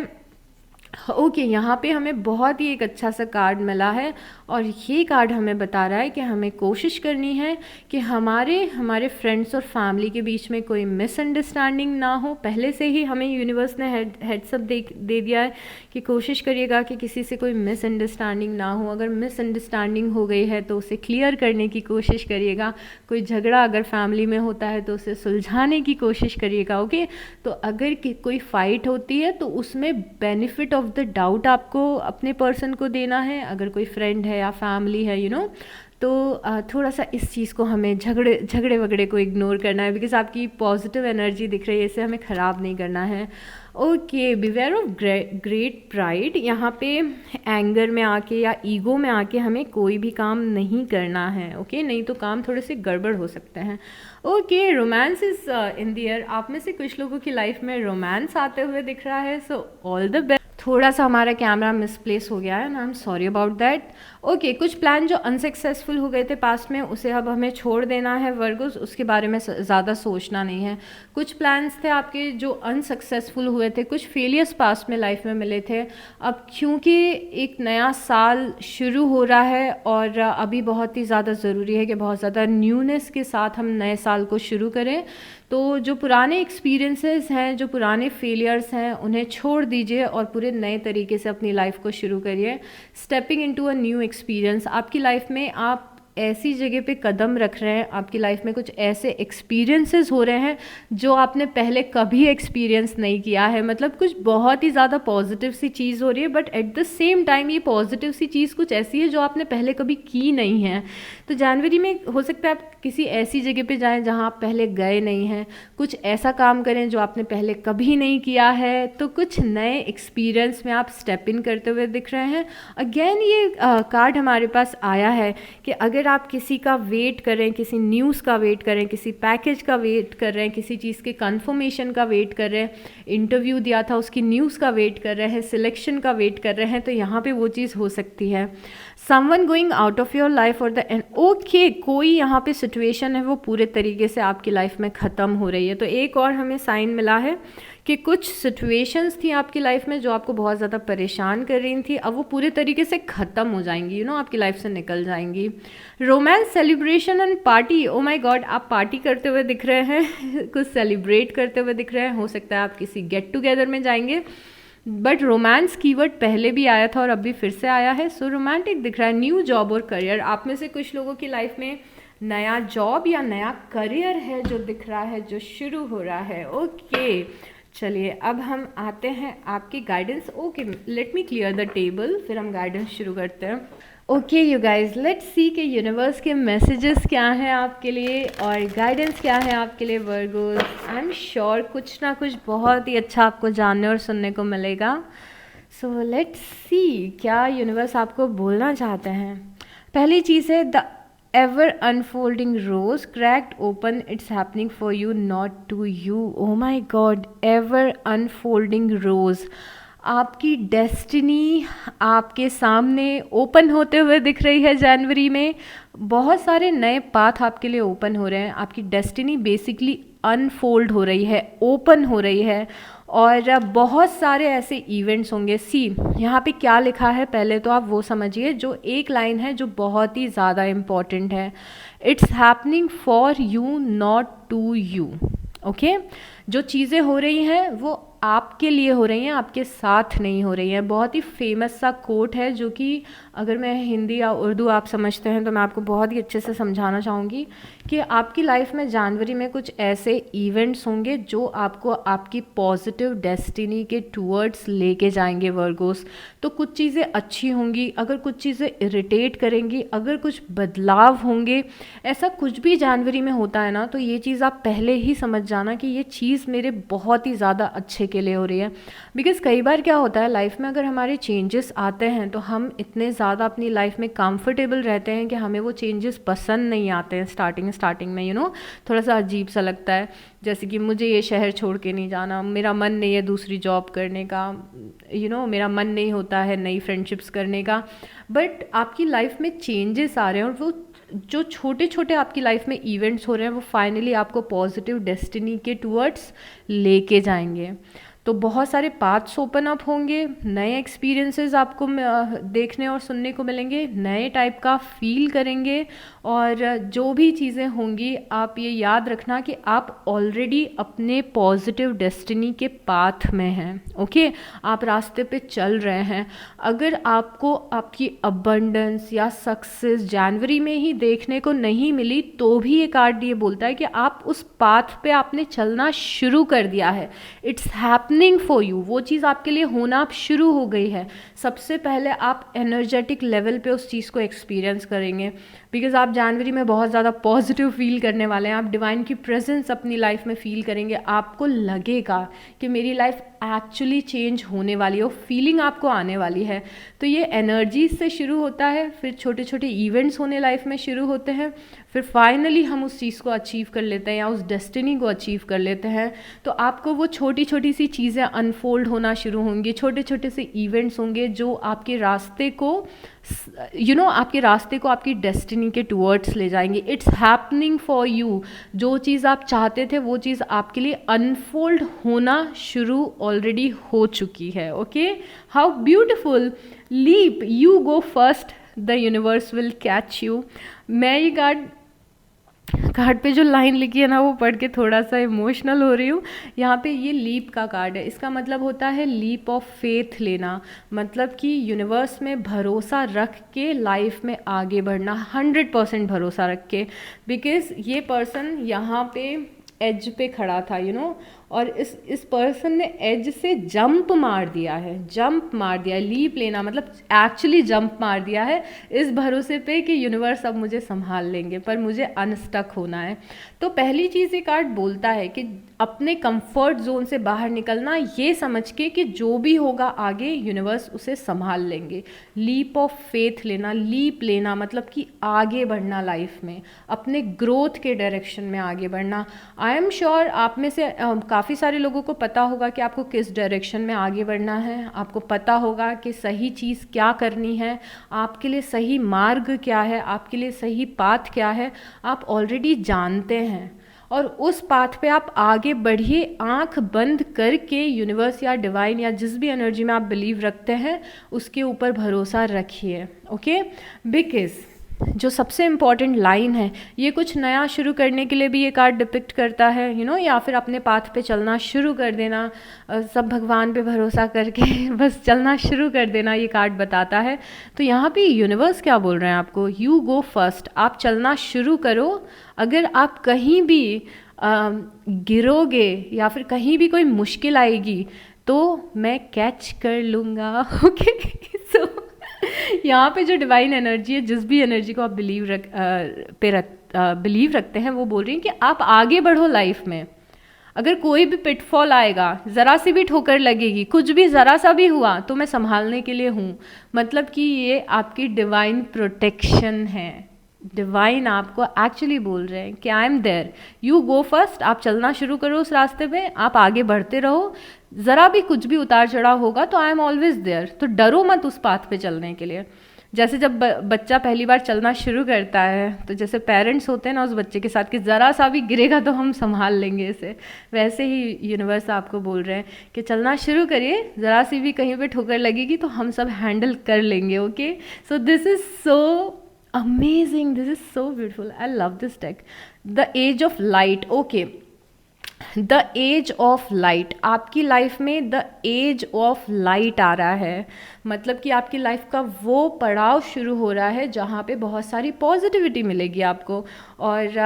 ओके, यहाँ पे हमें बहुत ही एक अच्छा सा कार्ड मिला है, और ये कार्ड हमें बता रहा है कि हमें कोशिश करनी है कि हमारे फ्रेंड्स और फैमिली के बीच में कोई मिसअंडरस्टैंडिंग ना हो। पहले से ही हमें यूनिवर्स ने हेड्सअप दे दिया है कि कोशिश करिएगा कि किसी से कोई मिसअंडरस्टैंडिंग ना हो। अगर मिसअंडरस्टैंडिंग हो गई है तो उसे क्लियर करने की कोशिश करिएगा। कोई झगड़ा अगर फैमिली में होता है तो उसे सुलझाने की कोशिश करिएगा। ओके, तो अगर कोई फाइट होती है तो उसमें बेनिफिट ऑफ द डाउट आपको अपने पर्सन को देना है। अगर कोई फ्रेंड है या फैमिली है तो थोड़ा सा इस चीज़ को हमें झगड़े वगड़े को इग्नोर करना है, बिकॉज आपकी पॉजिटिव एनर्जी दिख रही है, इसे हमें ख़राब नहीं करना है। Okay, beware of great pride, यहाँ पे एंगर में आके या ईगो में आके हमें कोई भी काम नहीं करना है। ओके, नहीं तो काम थोड़े से गड़बड़ हो सकते हैं। Okay, romance is in the air, आप में से कुछ लोगों की लाइफ में रोमांस आते हुए दिख रहा है। So all the best. थोड़ा सा हमारा कैमरा मिसप्लेस हो गया है, I am sorry about that. Okay, कुछ प्लान जो अनसक्सेसफुल हो गए थे पास्ट में उसे अब हमें छोड़ देना है वर्गोस, उसके बारे में ज़्यादा सोचना नहीं है। कुछ प्लान्स थे आपके जो अनसक्सेसफुल हुए थे, कुछ फेलियर्स पास्ट में लाइफ में मिले थे। अब क्योंकि एक नया साल शुरू हो रहा है और अभी बहुत ही ज़्यादा ज़रूरी है कि बहुत ज़्यादा न्यूनेस के साथ हम नए साल को शुरू करें, तो जो पुराने एक्सपीरियंसेस हैं, जो पुराने फेलियर्स हैं, उन्हें छोड़ दीजिए और पूरे नए तरीके से अपनी लाइफ को शुरू करिए। Stepping into a new experience, आपकी लाइफ में आप ऐसी जगह पे कदम रख रहे हैं, आपकी लाइफ में कुछ ऐसे एक्सपीरियंसेस हो रहे हैं जो आपने पहले कभी एक्सपीरियंस नहीं किया है। मतलब कुछ बहुत ही ज़्यादा पॉजिटिव सी चीज़ हो रही है, but at the same time ये पॉजिटिव सी चीज़ कुछ ऐसी है जो आपने पहले कभी की नहीं है। तो जनवरी में हो सकता है आप किसी ऐसी जगह पे जाएं जहां आप पहले गए नहीं हैं, कुछ ऐसा काम करें जो आपने पहले कभी नहीं किया है, तो कुछ नए एक्सपीरियंस में आप स्टेप इन करते हुए दिख रहे हैं। अगेन ये कार्ड हमारे पास आया है कि अगर आप किसी का वेट कर रहे हैं, किसी न्यूज़ का वेट कर रहे हैं, किसी पैकेज का वेट कर रहे हैं, किसी चीज़ के कंफर्मेशन का वेट कर रहे हैं, इंटरव्यू दिया था उसकी न्यूज़ का वेट कर रहे हैं, सिलेक्शन का वेट कर रहे हैं, तो यहाँ पे वो चीज़ हो सकती है। Someone going out of your life और द एंड, ओके, कोई यहाँ पे सिचुएशन है वो पूरे तरीके से आपकी लाइफ में ख़त्म हो रही है। तो एक और हमें साइन मिला है कि कुछ सिचुएशंस थी आपकी लाइफ में जो आपको बहुत ज़्यादा परेशान कर रही थी, अब वो पूरे तरीके से ख़त्म हो जाएंगी, आपकी लाइफ से निकल जाएंगी। Romance, celebration and party, O my God, आप पार्टी करते हुए दिख रहे हैं कुछ सेलिब्रेट करते हुए दिख रहे हैं, हो सकता है आप किसी गेट टुगेदर में जाएंगे, बट रोमांस कीवर्ड पहले भी आया था और अब भी फिर से आया है, सो रोमांटिक दिख रहा है। न्यू जॉब और करियर, आप में से कुछ लोगों की लाइफ में नया जॉब या नया करियर है जो दिख रहा है, जो शुरू हो रहा है। ओके, चलिए अब हम आते हैं आपकी guidance. Okay, let me clear the table, फिर हम गाइडेंस शुरू करते हैं। Okay you guys, let's see कि यूनिवर्स के मैसेजेस क्या हैं आपके लिए और गाइडेंस क्या है आपके लिए वर्गोस। आई एम श्योर कुछ ना कुछ बहुत ही अच्छा आपको जानने और सुनने को मिलेगा। सो लेट्स सी क्या यूनिवर्स आपको बोलना चाहते हैं। पहली चीज़ है the ever unfolding rose cracked open, it's happening for you not to you। oh my god, ever unfolding rose, आपकी डेस्टिनी आपके सामने ओपन होते हुए दिख रही है। जनवरी में बहुत सारे नए पाथ आपके लिए ओपन हो रहे हैं, आपकी डेस्टिनी बेसिकली अनफोल्ड हो रही है, ओपन हो रही है और बहुत सारे ऐसे इवेंट्स होंगे। सी यहाँ पे क्या लिखा है पहले तो आप वो समझिए, जो एक लाइन है जो बहुत ही ज़्यादा इम्पॉर्टेंट है, it's happening for you not to you. Okay, जो चीज़ें हो रही हैं वो आपके लिए हो रही हैं, आपके साथ नहीं हो रही हैं। बहुत ही फेमस सा कोट है जो कि अगर मैं हिंदी या उर्दू आप समझते हैं तो मैं आपको बहुत ही अच्छे से समझाना चाहूँगी कि आपकी लाइफ में जनवरी में कुछ ऐसे इवेंट्स होंगे जो आपको आपकी पॉजिटिव डेस्टिनी के टूवर्ड्स लेके जाएंगे वर्गोस। तो कुछ चीज़ें अच्छी होंगी, अगर कुछ चीज़ें इरिटेट करेंगी, अगर कुछ बदलाव होंगे, ऐसा कुछ भी जनवरी में होता है ना, तो ये चीज़ आप पहले ही समझ जाना कि ये चीज़ मेरे बहुत ही ज़्यादा अच्छे के लिए हो रही है। बिकॉज़ कई बार क्या होता है लाइफ में, अगर हमारे चेंजेस आते हैं तो हम इतने ज़्यादा अपनी लाइफ में कंफर्टेबल रहते हैं कि हमें वो चेंजेस पसंद नहीं आते हैं। स्टार्टिंग में थोड़ा सा अजीब सा लगता है, जैसे कि मुझे ये शहर छोड़ के नहीं जाना, मेरा मन नहीं है दूसरी जॉब करने का, मेरा मन नहीं होता है नई फ्रेंडशिप्स करने का। बट आपकी लाइफ में चेंजेस आ रहे हैं और वो जो छोटे छोटे आपकी लाइफ में इवेंट्स हो रहे हैं वो फाइनली आपको पॉजिटिव डेस्टिनी के टूवर्ड्स लेके जाएंगे। तो बहुत सारे पाथ्स ओपन अप होंगे, नए एक्सपीरियंसेस आपको देखने और सुनने को मिलेंगे, नए टाइप का फील करेंगे और जो भी चीज़ें होंगी आप ये याद रखना कि आप ऑलरेडी अपने पॉजिटिव डेस्टिनी के पाथ में हैं। ओके, आप रास्ते पे चल रहे हैं। अगर आपको आपकी अबंडेंस या सक्सेस जनवरी में ही देखने को नहीं मिली तो भी ये कार्ड ये बोलता है कि आप उस पाथ पे आपने चलना शुरू कर दिया है। इट्स हैपनिंग फॉर यू, वो चीज़ आपके लिए होना अब शुरू हो गई है। सबसे पहले आप एनर्जेटिक लेवल पे उस चीज़ को एक्सपीरियंस करेंगे बिकॉज आप जनवरी में बहुत ज़्यादा पॉजिटिव फील करने वाले हैं। आप डिवाइन की प्रेजेंस अपनी लाइफ में फील करेंगे, आपको लगेगा कि मेरी लाइफ एक्चुअली चेंज होने वाली है, फीलिंग आपको आने वाली है। तो ये एनर्जीज से शुरू होता है, फिर छोटे छोटे इवेंट्स होने लाइफ में शुरू होते हैं, फिर फाइनली हम उस चीज़ को अचीव कर लेते हैं या उस डेस्टिनी को अचीव कर लेते हैं। तो आपको वो छोटी छोटी सी चीज़ें अनफोल्ड होना शुरू होंगी, छोटे छोटे से इवेंट्स होंगे जो आपके रास्ते को आपके रास्ते को आपकी डेस्टिनी के टूवर्ड्स ले जाएंगे। इट्स हैपनिंग फॉर यू, जो चीज़ आप चाहते थे वो चीज़ आपके लिए अनफोल्ड होना शुरू ऑलरेडी हो चुकी है। Okay, how beautiful. Leap, you go first, the universe will catch you. मैं ये कार्ड पे जो लाइन लिखी है ना वो पढ़ के थोड़ा सा इमोशनल हो रही हूँ। यहाँ पे ये लीप का कार्ड है, इसका मतलब होता है लीप ऑफ फेथ लेना, मतलब कि यूनिवर्स में भरोसा रख के लाइफ में आगे बढ़ना, 100% भरोसा रख के। बिकॉज ये पर्सन यहाँ पे एज पे खड़ा था और इस पर्सन ने एज से जंप मार दिया है, जंप मार दिया, लीप लेना मतलब एक्चुअली जंप मार दिया है इस भरोसे पे कि यूनिवर्स अब मुझे संभाल लेंगे, पर मुझे अनस्टक होना है। तो पहली चीज़ ये कार्ड बोलता है कि अपने कंफर्ट जोन से बाहर निकलना, ये समझ के कि जो भी होगा आगे यूनिवर्स उसे संभाल लेंगे। लीप ऑफ फेथ लेना, लीप लेना मतलब कि आगे बढ़ना लाइफ में, अपने ग्रोथ के डायरेक्शन में आगे बढ़ना। आई एम श्योर आप में से काफ़ी सारे लोगों को पता होगा कि आपको किस डायरेक्शन में आगे बढ़ना है, आपको पता होगा कि सही चीज़ क्या करनी है, आपके लिए सही मार्ग क्या है, आपके लिए सही पाथ क्या है, आप ऑलरेडी जानते हैं और उस पाथ पे आप आगे बढ़िए, आंख बंद करके यूनिवर्स या डिवाइन या जिस भी एनर्जी में आप बिलीव रखते हैं उसके ऊपर भरोसा रखिए। ओके, बिकॉज जो सबसे इम्पॉर्टेंट लाइन है, ये कुछ नया शुरू करने के लिए भी ये कार्ड डिपिक्ट करता है, या फिर अपने पाथ पे चलना शुरू कर देना, सब भगवान पे भरोसा करके बस चलना शुरू कर देना, ये कार्ड बताता है। तो यहाँ पे यूनिवर्स क्या बोल रहे हैं आपको, यू गो फर्स्ट, आप चलना शुरू करो। अगर आप कहीं भी गिरोगे या फिर कहीं भी कोई मुश्किल आएगी तो मैं कैच कर लूँगा। ओके, सो यहाँ पे जो डिवाइन एनर्जी है, जिस भी एनर्जी को आप बिलीव रखते हैं, वो बोल रही है कि आप आगे बढ़ो लाइफ में। अगर कोई भी पिटफॉल आएगा, ज़रा सी भी ठोकर लगेगी, कुछ भी ज़रा सा भी हुआ तो मैं संभालने के लिए हूँ। मतलब कि ये आपकी डिवाइन प्रोटेक्शन है। डिवाइन आपको एक्चुअली बोल रहे हैं कि I am there, you go first, आप चलना शुरू करो उस रास्ते पे, आप आगे बढ़ते रहो, ज़रा भी कुछ भी उतार चढ़ाव होगा तो आई एम ऑलवेज देयर। तो डरो मत उस पाथ पे चलने के लिए। जैसे जब बच्चा पहली बार चलना शुरू करता है तो जैसे पेरेंट्स होते हैं ना उस बच्चे के साथ कि ज़रा सा भी गिरेगा तो हम संभाल लेंगे इसे, वैसे ही यूनिवर्स आपको बोल रहे हैं कि चलना शुरू करिए, ज़रा सी भी कहीं पे ठोकर लगेगी तो हम सब हैंडल कर लेंगे। Okay, so this is so amazing, this is so beautiful, I love this deck. The age of light, okay, the age of light, आपकी लाइफ में द एज ऑफ लाइट आ रहा है। मतलब कि आपकी लाइफ का वो पड़ाव शुरू हो रहा है जहाँ पे बहुत सारी पॉजिटिविटी मिलेगी आपको, और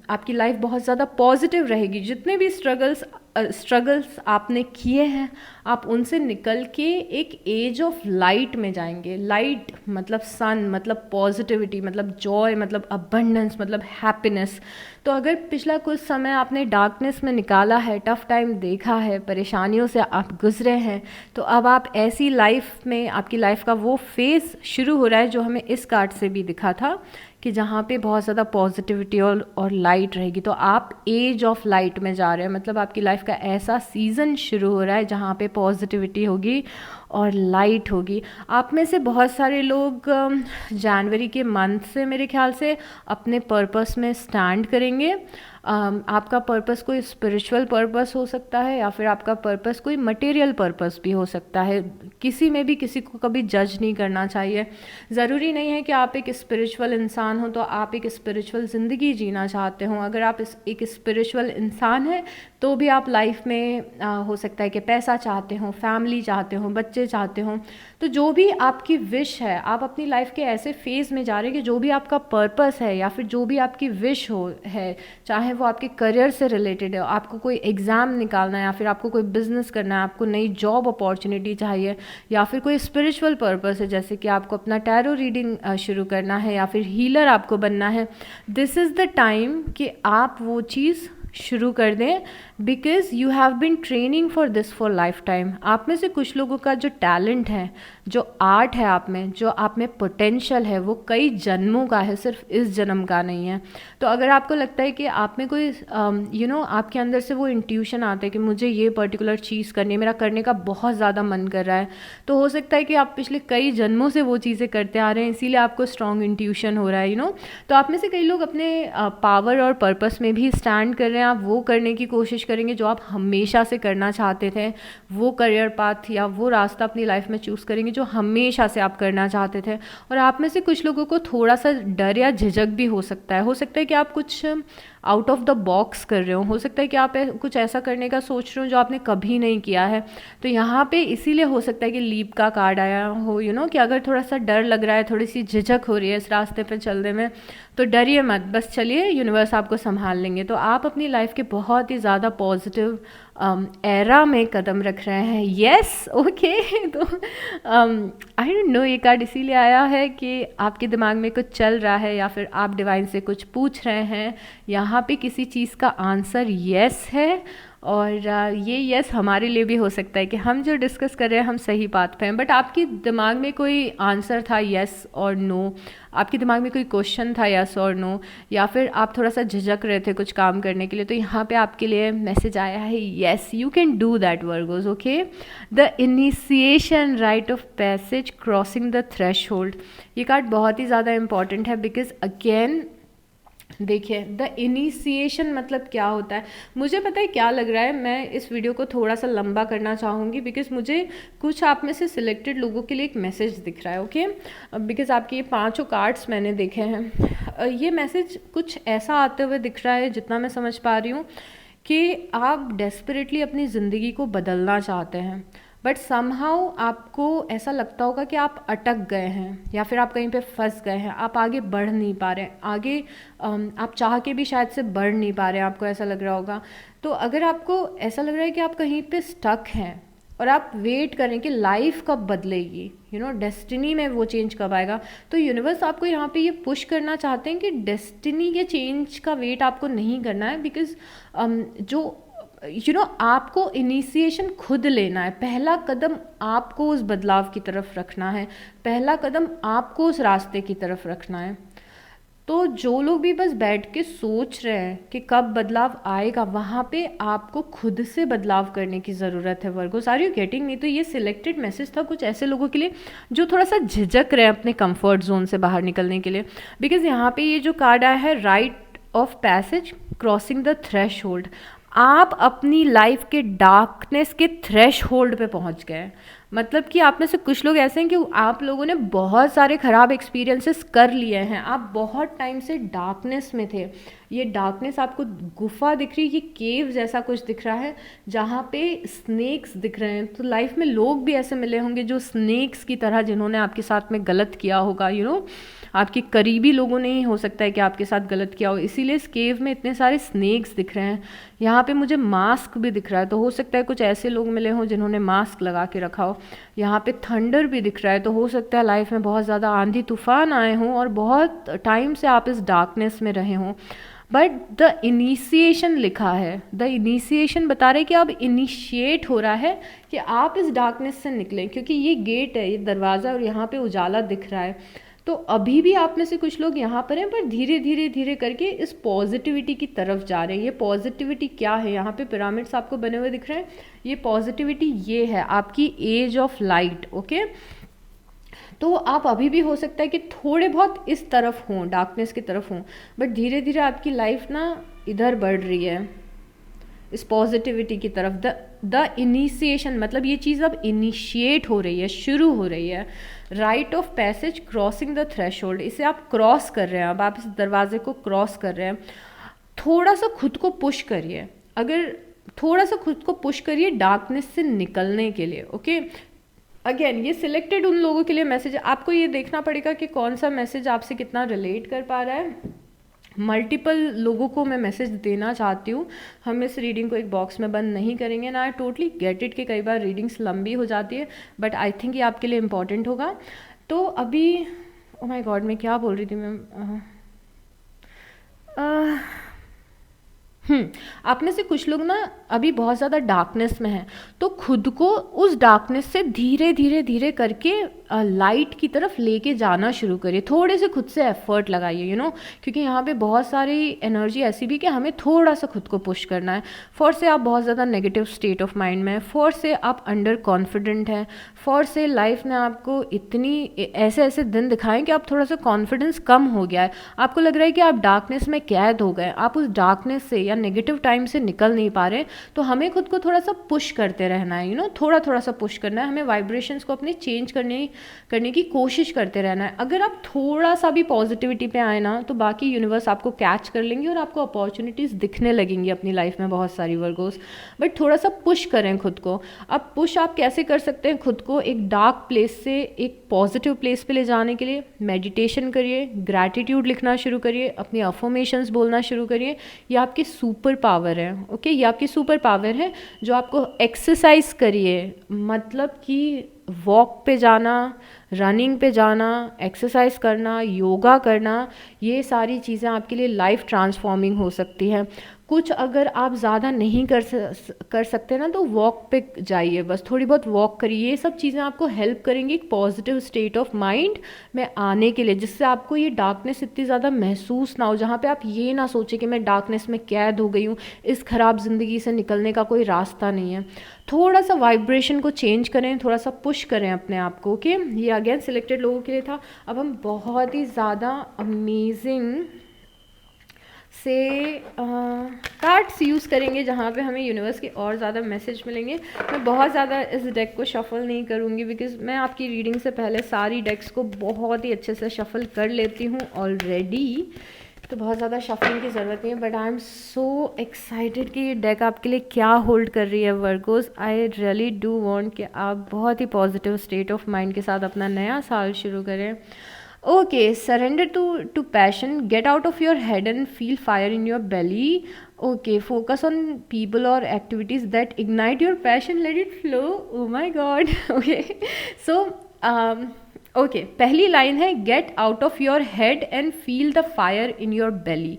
आपकी लाइफ बहुत ज़्यादा पॉजिटिव रहेगी। जितने भी स्ट्रगल्स आपने किए हैं, आप उनसे निकल के एक एज ऑफ लाइट में जाएंगे। लाइट मतलब सन, मतलब पॉजिटिविटी, मतलब जॉय, मतलब अबंडेंस, मतलब हैप्पीनेस। तो अगर पिछला कुछ समय आपने डार्कनेस में निकाला है, टफ टाइम देखा है, परेशानियों से आप गुजरे हैं, तो अब आप ऐसी लाइफ में, आपकी लाइफ का वो फेज़ शुरू हो रहा है जो हमें इस कार्ड से भी दिखा था कि जहाँ पे बहुत ज़्यादा पॉजिटिविटी और लाइट रहेगी। तो आप एज ऑफ लाइट में जा रहे हैं, मतलब आपकी लाइफ का ऐसा सीज़न शुरू हो रहा है जहाँ पे पॉजिटिविटी होगी और लाइट होगी। आप में से बहुत सारे लोग जनवरी के मंथ से मेरे ख्याल से अपने पर्पस में स्टैंड करेंगे। आपका पर्पस कोई स्पिरिचुअल पर्पस हो सकता है या फिर आपका पर्पस कोई मटेरियल पर्पस भी हो सकता है। किसी में भी किसी को कभी जज नहीं करना चाहिए। ज़रूरी नहीं है कि आप एक स्पिरिचुअल इंसान हो तो आप एक स्पिरिचुअल ज़िंदगी जीना चाहते हो। अगर आप एक स्पिरिचुअल इंसान हैं तो भी आप लाइफ में हो सकता है कि पैसा चाहते हो, फैमिली चाहते हो, बच्चे चाहते हो। तो जो भी आपकी विश है, आप अपनी लाइफ के ऐसे फेज़ में जा रहे हैं कि जो भी आपका पर्पस है या फिर जो भी आपकी विश है, चाहे वो आपके करियर से रिलेटेड है, आपको कोई एग्ज़ाम निकालना है या फिर आपको कोई बिज़नेस करना है, आपको नई जॉब अपॉर्चुनिटी चाहिए, या फिर कोई स्पिरिचुअल पर्पस है जैसे कि आपको अपना टैरो रीडिंग शुरू करना है या फिर हीलर आपको बनना है, दिस इज़ द टाइम कि आप वो चीज़ शुरू कर दें। Because you have been training for this for life time. आप में से कुछ लोगों का जो टैलेंट है, जो आर्ट है आप में, जो आप में पोटेंशियल है, वो कई जन्मों का है, सिर्फ इस जन्म का नहीं है। तो अगर आपको लगता है कि आप में कोई आपके अंदर से वो इंट्यूशन आता है कि मुझे ये पर्टिकुलर चीज़ करनी है, मेरा करने का बहुत ज़्यादा मन कर रहा है, तो हो सकता है कि आप पिछले कई जन्मों से वो चीज़ें करते आ रहे हैं, इसीलिए आपको स्ट्रॉन्ग इंट्यूशन हो रहा है। तो आप में से कई लोग अपने पावर और पर्पस में भी स्टैंड कर रहे हैं। आप वो करने की कोशिश करेंगे जो आप हमेशा से करना चाहते थे, वो करियर पाथ या वो रास्ता अपनी लाइफ में चूज़ करेंगे जो हमेशा से आप करना चाहते थे। और आप में से कुछ लोगों को थोड़ा सा डर या झिझक भी हो सकता है कि आप कुछ आउट ऑफ द बॉक्स कर रहे हो सकता है कि आप कुछ ऐसा करने का सोच रहे हो जो आपने कभी नहीं किया है। तो यहाँ पे इसीलिए हो सकता है कि लीप का कार्ड आया हो, कि अगर थोड़ा सा डर लग रहा है, थोड़ी सी झिझक हो रही है इस रास्ते पे चलने में, तो डरिए मत, बस चलिए, यूनिवर्स आपको संभाल लेंगे। तो आप अपनी लाइफ के बहुत ही ज़्यादा पॉजिटिव एरा में कदम रख रहे हैं। Yes, okay. तो आई डोंट नो ये कार्ड इसीलिए आया है कि आपके दिमाग में कुछ चल रहा है या फिर आप डिवाइन से कुछ पूछ रहे हैं। यहाँ पे किसी चीज़ का आंसर यस है, और ये यस हमारे लिए भी हो सकता है कि हम जो डिस्कस कर रहे हैं हम सही बात पे हैं, बट आपके दिमाग में कोई आंसर था यस और नो, आपके दिमाग में कोई क्वेश्चन था यस और नो, या फिर आप थोड़ा सा झिझक रहे थे कुछ काम करने के लिए, तो यहाँ पे आपके लिए मैसेज आया है yes you can do that Virgo's. Okay, the initiation, right of passage, crossing the threshold. ये कार्ड बहुत ही ज़्यादा इंपॉर्टेंट है बिकॉज अगेन देखिए द इनिशिएशन मतलब क्या होता है। मुझे पता है क्या लग रहा है, मैं इस वीडियो को थोड़ा सा लंबा करना चाहूँगी बिकॉज मुझे कुछ आप में से सिलेक्टेड लोगों के लिए एक मैसेज दिख रहा है। ओके, बिकॉज आपके ये 5 कार्ड्स मैंने देखे हैं, ये मैसेज कुछ ऐसा आते हुए दिख रहा है जितना मैं समझ पा रही हूँ कि आप डेस्परेटली अपनी ज़िंदगी को बदलना चाहते हैं, बट समहाउ आपको ऐसा लगता होगा कि आप अटक गए हैं या फिर आप कहीं पे फंस गए हैं, आप आगे बढ़ नहीं पा रहे हैं, आगे आप चाह के भी शायद से बढ़ नहीं पा रहे हैं, आपको ऐसा लग रहा होगा। तो अगर आपको ऐसा लग रहा है कि आप कहीं पे स्टक हैं और आप वेट करें कि लाइफ कब बदलेगी, डेस्टिनी में वो चेंज कब आएगा, तो यूनिवर्स आपको यहाँ पे ये पुश करना चाहते हैं कि डेस्टिनी के चेंज का वेट आपको नहीं करना है, बिकॉज जो आपको इनिशिएशन खुद लेना है। पहला कदम आपको उस बदलाव की तरफ रखना है, पहला कदम आपको उस रास्ते की तरफ रखना है। तो जो लोग भी बस बैठ के सोच रहे हैं कि कब बदलाव आएगा, वहाँ पे आपको खुद से बदलाव करने की ज़रूरत है Virgos. Are you getting me? तो ये सिलेक्टेड मैसेज था कुछ ऐसे लोगों के लिए जो थोड़ा सा झिझक रहे हैं अपने कंफर्ट जोन से बाहर निकलने के लिए, बिकॉज यहाँ पे ये जो कार्ड आया है right of passage, crossing the threshold. आप अपनी लाइफ के डार्कनेस के थ्रेशहोल्ड पे पहुंच गए। मतलब कि आप में से कुछ लोग ऐसे हैं कि आप लोगों ने बहुत सारे ख़राब एक्सपीरियंसेस कर लिए हैं, आप बहुत टाइम से डार्कनेस में थे। ये डार्कनेस आपको गुफा दिख रही है, ये केव जैसा कुछ दिख रहा है जहाँ पे स्नेक्स दिख रहे हैं। तो लाइफ में लोग भी ऐसे मिले होंगे जो स्नेक्स की तरह, जिन्होंने आपके साथ में गलत किया होगा। आपके करीबी लोगों ने ही हो सकता है कि आपके साथ गलत किया हो, इसीलिए इस केव में इतने सारे स्नेक्स दिख रहे हैं। यहाँ पे मुझे मास्क भी दिख रहा है, तो हो सकता है कुछ ऐसे लोग मिले हों जिन्होंने मास्क लगा के रखा हो। यहाँ पे थंडर भी दिख रहा है, तो हो सकता है लाइफ में बहुत ज़्यादा आंधी तूफान आए हों और बहुत टाइम से आप इस डार्कनेस में रहे हों। बट द इनिशिएशन लिखा है, द इनिशिएशन बता रहे कि अब इनिशिएट हो रहा है कि आप इस डार्कनेस से निकलें, क्योंकि ये गेट है, ये दरवाज़ा, और यहाँ पे उजाला दिख रहा है। तो अभी भी आप में से कुछ लोग यहाँ पर हैं, पर धीरे धीरे धीरे करके इस पॉजिटिविटी की तरफ जा रहे हैं। ये पॉजिटिविटी क्या है? यहाँ पे पिरामिड्स आपको बने हुए दिख रहे हैं। ये पॉजिटिविटी ये है आपकी एज ऑफ लाइट। ओके, तो आप अभी भी हो सकता है कि थोड़े बहुत इस तरफ हों, डार्कनेस की तरफ हों, बट धीरे धीरे आपकी लाइफ ना इधर बढ़ रही है, इस पॉजिटिविटी की तरफ। द इनिशिएशन मतलब ये चीज़ अब इनिशिएट हो रही है, शुरू हो रही है। Right of passage, crossing the threshold, इसे आप क्रॉस कर रहे हैं, अब आप इस दरवाजे को क्रॉस कर रहे हैं। थोड़ा सा खुद को पुश करिए, अगर थोड़ा सा खुद को पुश करिए डार्कनेस से निकलने के लिए। ओके, अगेन ये सिलेक्टेड उन लोगों के लिए मैसेज है, आपको ये देखना पड़ेगा कि कौन सा मैसेज आपसे कितना रिलेट कर पा रहा है। मल्टीपल लोगों को मैं मैसेज देना चाहती हूँ, हम इस रीडिंग को एक बॉक्स में बंद नहीं करेंगे ना। आई टोटली गेट इट कि कई बार रीडिंग्स लंबी हो जाती है, बट आई थिंक ये आपके लिए इम्पॉर्टेंट होगा। तो अभी ओ माय गॉड मैं क्या बोल रही थी मैम, आप में से कुछ लोग ना अभी बहुत ज़्यादा डार्कनेस में हैं, तो खुद को उस डार्कनेस से धीरे धीरे धीरे करके लाइट की तरफ लेके जाना शुरू करिए। थोड़े से खुद से एफर्ट लगाइए, क्योंकि यहाँ पे बहुत सारी एनर्जी ऐसी भी कि हमें थोड़ा सा खुद को पुश करना है। फॉर से आप बहुत ज़्यादा नेगेटिव स्टेट ऑफ माइंड में, फॉर से आप अंडर कॉन्फिडेंट हैं, फॉर से लाइफ ने आपको इतनी ऐसे ऐसे दिन दिखाएं कि आप थोड़ा सा कॉन्फिडेंस कम हो गया है, आपको लग रहा है कि आप डार्कनेस में कैद हो गए, आप उस डार्कनेस से या नेगेटिव टाइम से निकल नहीं पा रहे। तो हमें खुद को थोड़ा सा पुश करते रहना है, थोड़ा थोड़ा सा पुश करना है, हमें वाइब्रेशंस को अपने चेंज करने की कोशिश करते रहना है। अगर आप थोड़ा सा भी पॉजिटिविटी पे आए ना, तो बाकी यूनिवर्स आपको कैच कर लेंगे और आपको अपॉर्चुनिटीज़ दिखने लगेंगी अपनी लाइफ में बहुत सारी वर्गोस। बट थोड़ा सा पुश करें खुद को। अब पुश आप कैसे कर सकते हैं खुद को एक डार्क प्लेस से एक पॉजिटिव प्लेस पे ले जाने के लिए? मेडिटेशन करिए, ग्रैटिट्यूड लिखना शुरू करिए, अपनी अफर्मेशंस बोलना शुरू करिए, या आपके सुपर पावर है। ओके, ये आपकी सुपर पावर है जो आपको एक्सरसाइज करिए, मतलब कि वॉक पे जाना, रनिंग पे जाना, एक्सरसाइज करना, योगा करना, ये सारी चीज़ें आपके लिए लाइफ ट्रांसफॉर्मिंग हो सकती हैं। कुछ अगर आप ज़्यादा नहीं कर सकते ना, तो वॉक पे जाइए, बस थोड़ी बहुत वॉक करिए। ये सब चीज़ें आपको हेल्प करेंगी एक पॉजिटिव स्टेट ऑफ माइंड में आने के लिए, जिससे आपको ये डार्कनेस इतनी ज़्यादा महसूस ना हो, जहाँ पे आप ये ना सोचें कि मैं डार्कनेस में कैद हो गई हूँ, इस ख़राब ज़िंदगी से निकलने का कोई रास्ता नहीं है। थोड़ा सा वाइब्रेशन को चेंज करें, थोड़ा सा पुश करें अपने आप को। ओके, ये अगेन सिलेक्टेड लोगों के लिए था। अब हम बहुत ही ज़्यादा अमेजिंग से कार्ड्स यूज़ करेंगे, जहाँ पे हमें यूनिवर्स के और ज़्यादा मैसेज मिलेंगे। मैं बहुत ज़्यादा इस डेक को शफ़ल नहीं करूँगी, बिकॉज मैं आपकी रीडिंग से पहले सारी डेक्स को बहुत ही अच्छे से शफ़ल कर लेती हूँ ऑलरेडी, तो बहुत ज़्यादा शफलिंग की ज़रूरत नहीं है। But I am so excited कि ये डेक आपके लिए क्या होल्ड कर रही है Virgos. I really do want कि आप बहुत ही पॉजिटिव स्टेट ऑफ माइंड के साथ अपना नया साल शुरू करें। Okay, surrender to passion, get out of your head and feel fire in your belly. Okay, focus on people और activities that ignite your passion, let it flow. Oh my god. Okay, so okay, पहली लाइन है get out of your head and feel the fire in your बेली।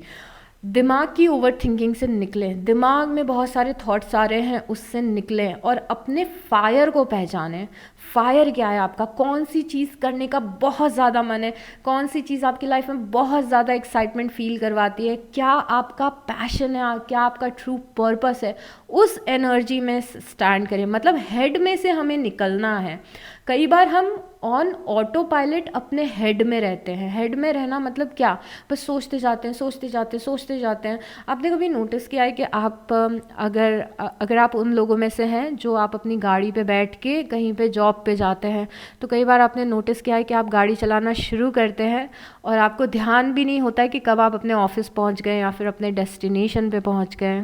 दिमाग की ओवर थिंकिंग से निकलें, दिमाग में बहुत सारे थॉट्स आ रहे हैं, उससे निकलें और अपने फायर को पहचानें। फायर क्या है आपका, कौन सी चीज़ करने का बहुत ज़्यादा मन है, कौन सी चीज़ आपकी लाइफ में बहुत ज़्यादा एक्साइटमेंट फील करवाती है, क्या आपका पैशन है, क्या आपका ट्रू पर्पस है, उस एनर्जी में स्टैंड करें। मतलब हेड में से हमें निकलना है। कई बार हम ऑन ऑटो पायलट अपने हेड में रहते हैं। हेड में रहना मतलब क्या, बस सोचते जाते हैं, सोचते जाते हैं। आपने कभी नोटिस किया है कि आप अगर आप उन लोगों में से हैं जो आप अपनी गाड़ी पे बैठ के कहीं पे जॉब पे जाते हैं, तो कई बार आपने नोटिस किया है कि आप गाड़ी चलाना शुरू करते हैं और आपको ध्यान भी नहीं होता है कि कब आप अपने ऑफिस पहुंच गए या फिर अपने डेस्टिनेशन पे पहुंच गए।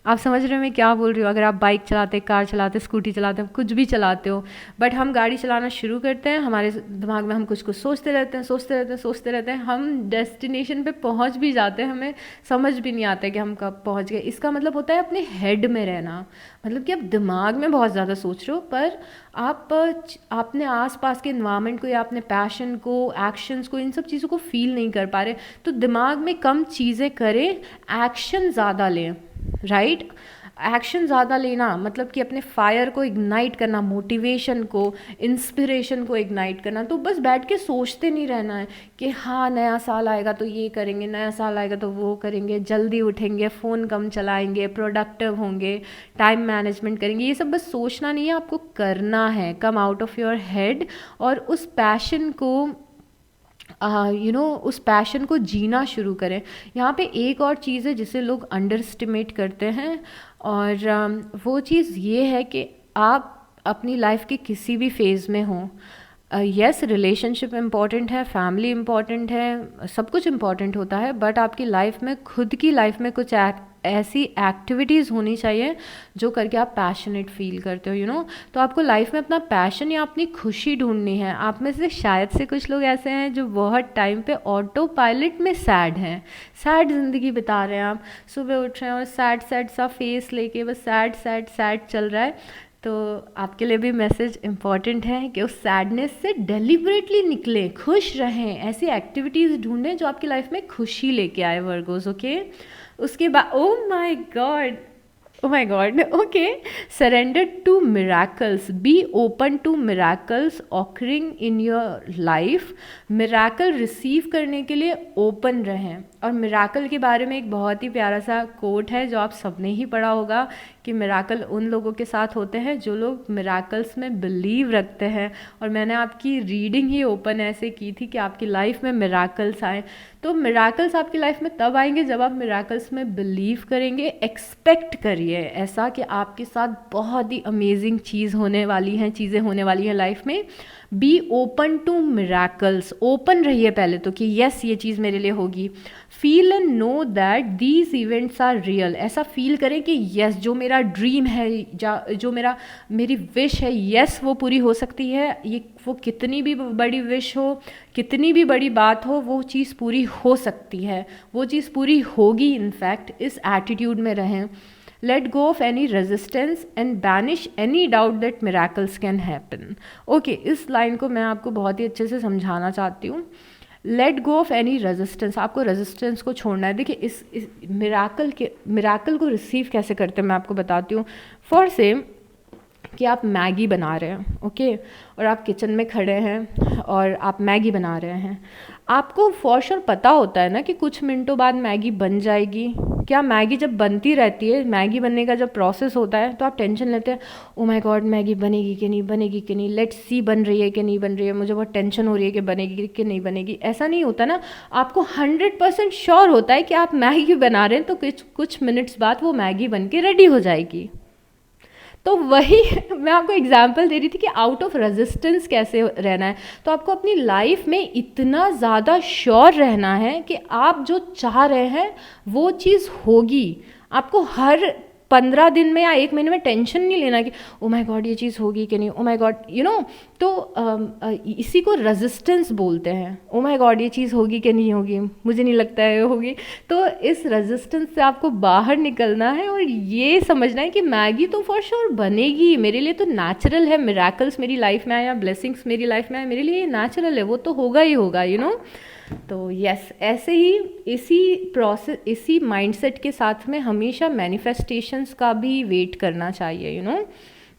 आप समझ रहे हो मैं क्या बोल रही हूँ। अगर आप बाइक चलाते, कार चलाते, स्कूटी चलाते, कुछ भी चलाते हो, बट हम गाड़ी चलाना शुरू करते हैं, हमारे दिमाग में हम कुछ सोचते रहते हैं, हम डेस्टिनेशन पे पहुँच भी जाते हैं, हमें समझ भी नहीं आता है कि हम कब पहुँच गए। इसका मतलब होता है अपने हेड में रहना। मतलब कि आप दिमाग में बहुत ज़्यादा सोच रहे हो, पर आप अपने आसपास के इन्वायरमेंट को या अपने पैशन को, एक्शंस को, इन सब चीज़ों को फील नहीं कर पा रहे। तो दिमाग में कम चीज़ें करें, एक्शन ज़्यादा लें। राइट, एक्शन ज़्यादा लेना मतलब कि अपने फायर को इग्नाइट करना, मोटिवेशन को, इंस्पिरेशन को इग्नाइट करना। तो बस बैठ के सोचते नहीं रहना है कि हाँ नया साल आएगा तो ये करेंगे, नया साल आएगा तो वो करेंगे, जल्दी उठेंगे, फ़ोन कम चलाएंगे, प्रोडक्टिव होंगे, टाइम मैनेजमेंट करेंगे। ये सब बस सोचना नहीं है, आपको करना है। Come out of your head और उस पैशन को उस पैशन को जीना शुरू करें। यहाँ पे एक और चीज़ है जिसे लोग अंडर एस्टिमेट करते हैं, और वो चीज़ ये है कि आप अपनी लाइफ के किसी भी फेज़ में हों, यस रिलेशनशिप इम्पॉर्टेंट है, फैमिली इम्पॉर्टेंट है, सब कुछ इम्पॉर्टेंट होता है, बट आपकी लाइफ में, खुद की लाइफ में कुछ ऐसी एक्टिविटीज़ होनी चाहिए जो करके आप पैशनेट फील करते हो। तो आपको लाइफ में अपना पैशन या अपनी खुशी ढूंढनी है। आप में से शायद से कुछ लोग ऐसे हैं जो बहुत टाइम पे ऑटो पायलट में सैड हैं, सैड ज़िंदगी बिता रहे हैं। आप सुबह उठ रहे हैं और सैड सा फेस लेके बस सैड चल रहा है। तो आपके लिए भी मैसेज इम्पॉर्टेंट है कि उस सैडनेस से डेलिबरेटली निकलें, खुश रहें, ऐसी एक्टिविटीज़ ढूंढें जो आपकी लाइफ में खुशी लेके आए वर्गोस। ओके, उसके बाद oh my god okay, surrender to miracles, be open to miracles occurring in your life. Miracle receive करने के लिए ओपन रहें। और मिराकल के बारे में एक बहुत ही प्यारा सा कोट है जो आप सबने ही पढ़ा होगा कि मिराकल उन लोगों के साथ होते हैं जो लोग मिराकल्स में बिलीव रखते हैं। और मैंने आपकी रीडिंग ही ओपन ऐसे की थी कि आपकी लाइफ में मिराकल्स आए। तो मिराकल्स आपकी लाइफ में तब आएंगे जब आप मिराकल्स में बिलीव करेंगे। एक्सपेक्ट करिए ऐसा कि आपके साथ बहुत ही अमेजिंग चीज़ें होने वाली हैं लाइफ में। Be open to miracles, open रहिए पहले तो कि यस ये चीज़ मेरे लिए होगी। Feel and know that these events are real, ऐसा फील करें कि यस जो मेरा ड्रीम है, जो मेरी विश है, यस वो पूरी हो सकती है। ये वो कितनी भी बड़ी विश हो, कितनी भी बड़ी बात हो, वो चीज़ पूरी हो सकती है, वो चीज़ पूरी होगी। इनफैक्ट इस एटीट्यूड में रहें। Let go of any resistance and banish any doubt that miracles can happen. Okay, इस लाइन को मैं आपको बहुत ही अच्छे से समझाना चाहती हूँ। Let go of any resistance, आपको रेजिस्टेंस को छोड़ना है। देखिए इस मिराकल को रिसीव कैसे करते हैं मैं आपको बताती हूँ। फॉर सेम कि आप मैगी बना रहे हैं, ओके, और आप किचन में खड़े हैं और आप मैगी बना रहे हैं। आपको फॉर श्योर पता होता है ना कि कुछ मिनटों बाद मैगी बन जाएगी। क्या मैगी जब बनती रहती है, मैगी बनने का जब प्रोसेस होता है, तो आप टेंशन लेते हैं, ओ माय गॉड मैगी बनेगी कि नहीं, बनेगी कि नहीं, लेट्स सी बन रही है कि नहीं बन रही है, मुझे बहुत टेंशन हो रही है कि बनेगी कि नहीं बनेगी। ऐसा नहीं होता ना, आपको 100% श्योर होता है कि आप मैगी बना रहे हैं तो कुछ मिनट्स बाद वो मैगी बन के रेडी हो जाएगी। तो वही मैं आपको एग्जाम्पल दे रही थी कि आउट ऑफ रेजिस्टेंस कैसे रहना है। तो आपको अपनी लाइफ में इतना ज़्यादा श्योर रहना है कि आप जो चाह रहे हैं वो चीज़ होगी। आपको हर 15 दिन में या 1 महीने में टेंशन नहीं लेना कि ओ माय गॉड ये चीज़ होगी कि नहीं, ओ माय गॉड यू नो। तो इसी को रेजिस्टेंस बोलते हैं। ओ माय गॉड ये चीज़ होगी कि नहीं होगी, मुझे नहीं लगता है होगी। तो इस रेजिस्टेंस से आपको बाहर निकलना है और ये समझना है कि मैगी तो फॉर श्योर बनेगी, मेरे लिए तो नेचुरल है। मिराकल्स मेरी लाइफ में आए या ब्लेसिंग्स मेरी लाइफ में आए, मेरे लिए ये नेचुरल है, वो तो होगा ही होगा, यू नो। तो यस, ऐसे ही इसी माइंडसेट के साथ में हमेशा मैनिफेस्टेशंस का भी वेट करना चाहिए, यू नो।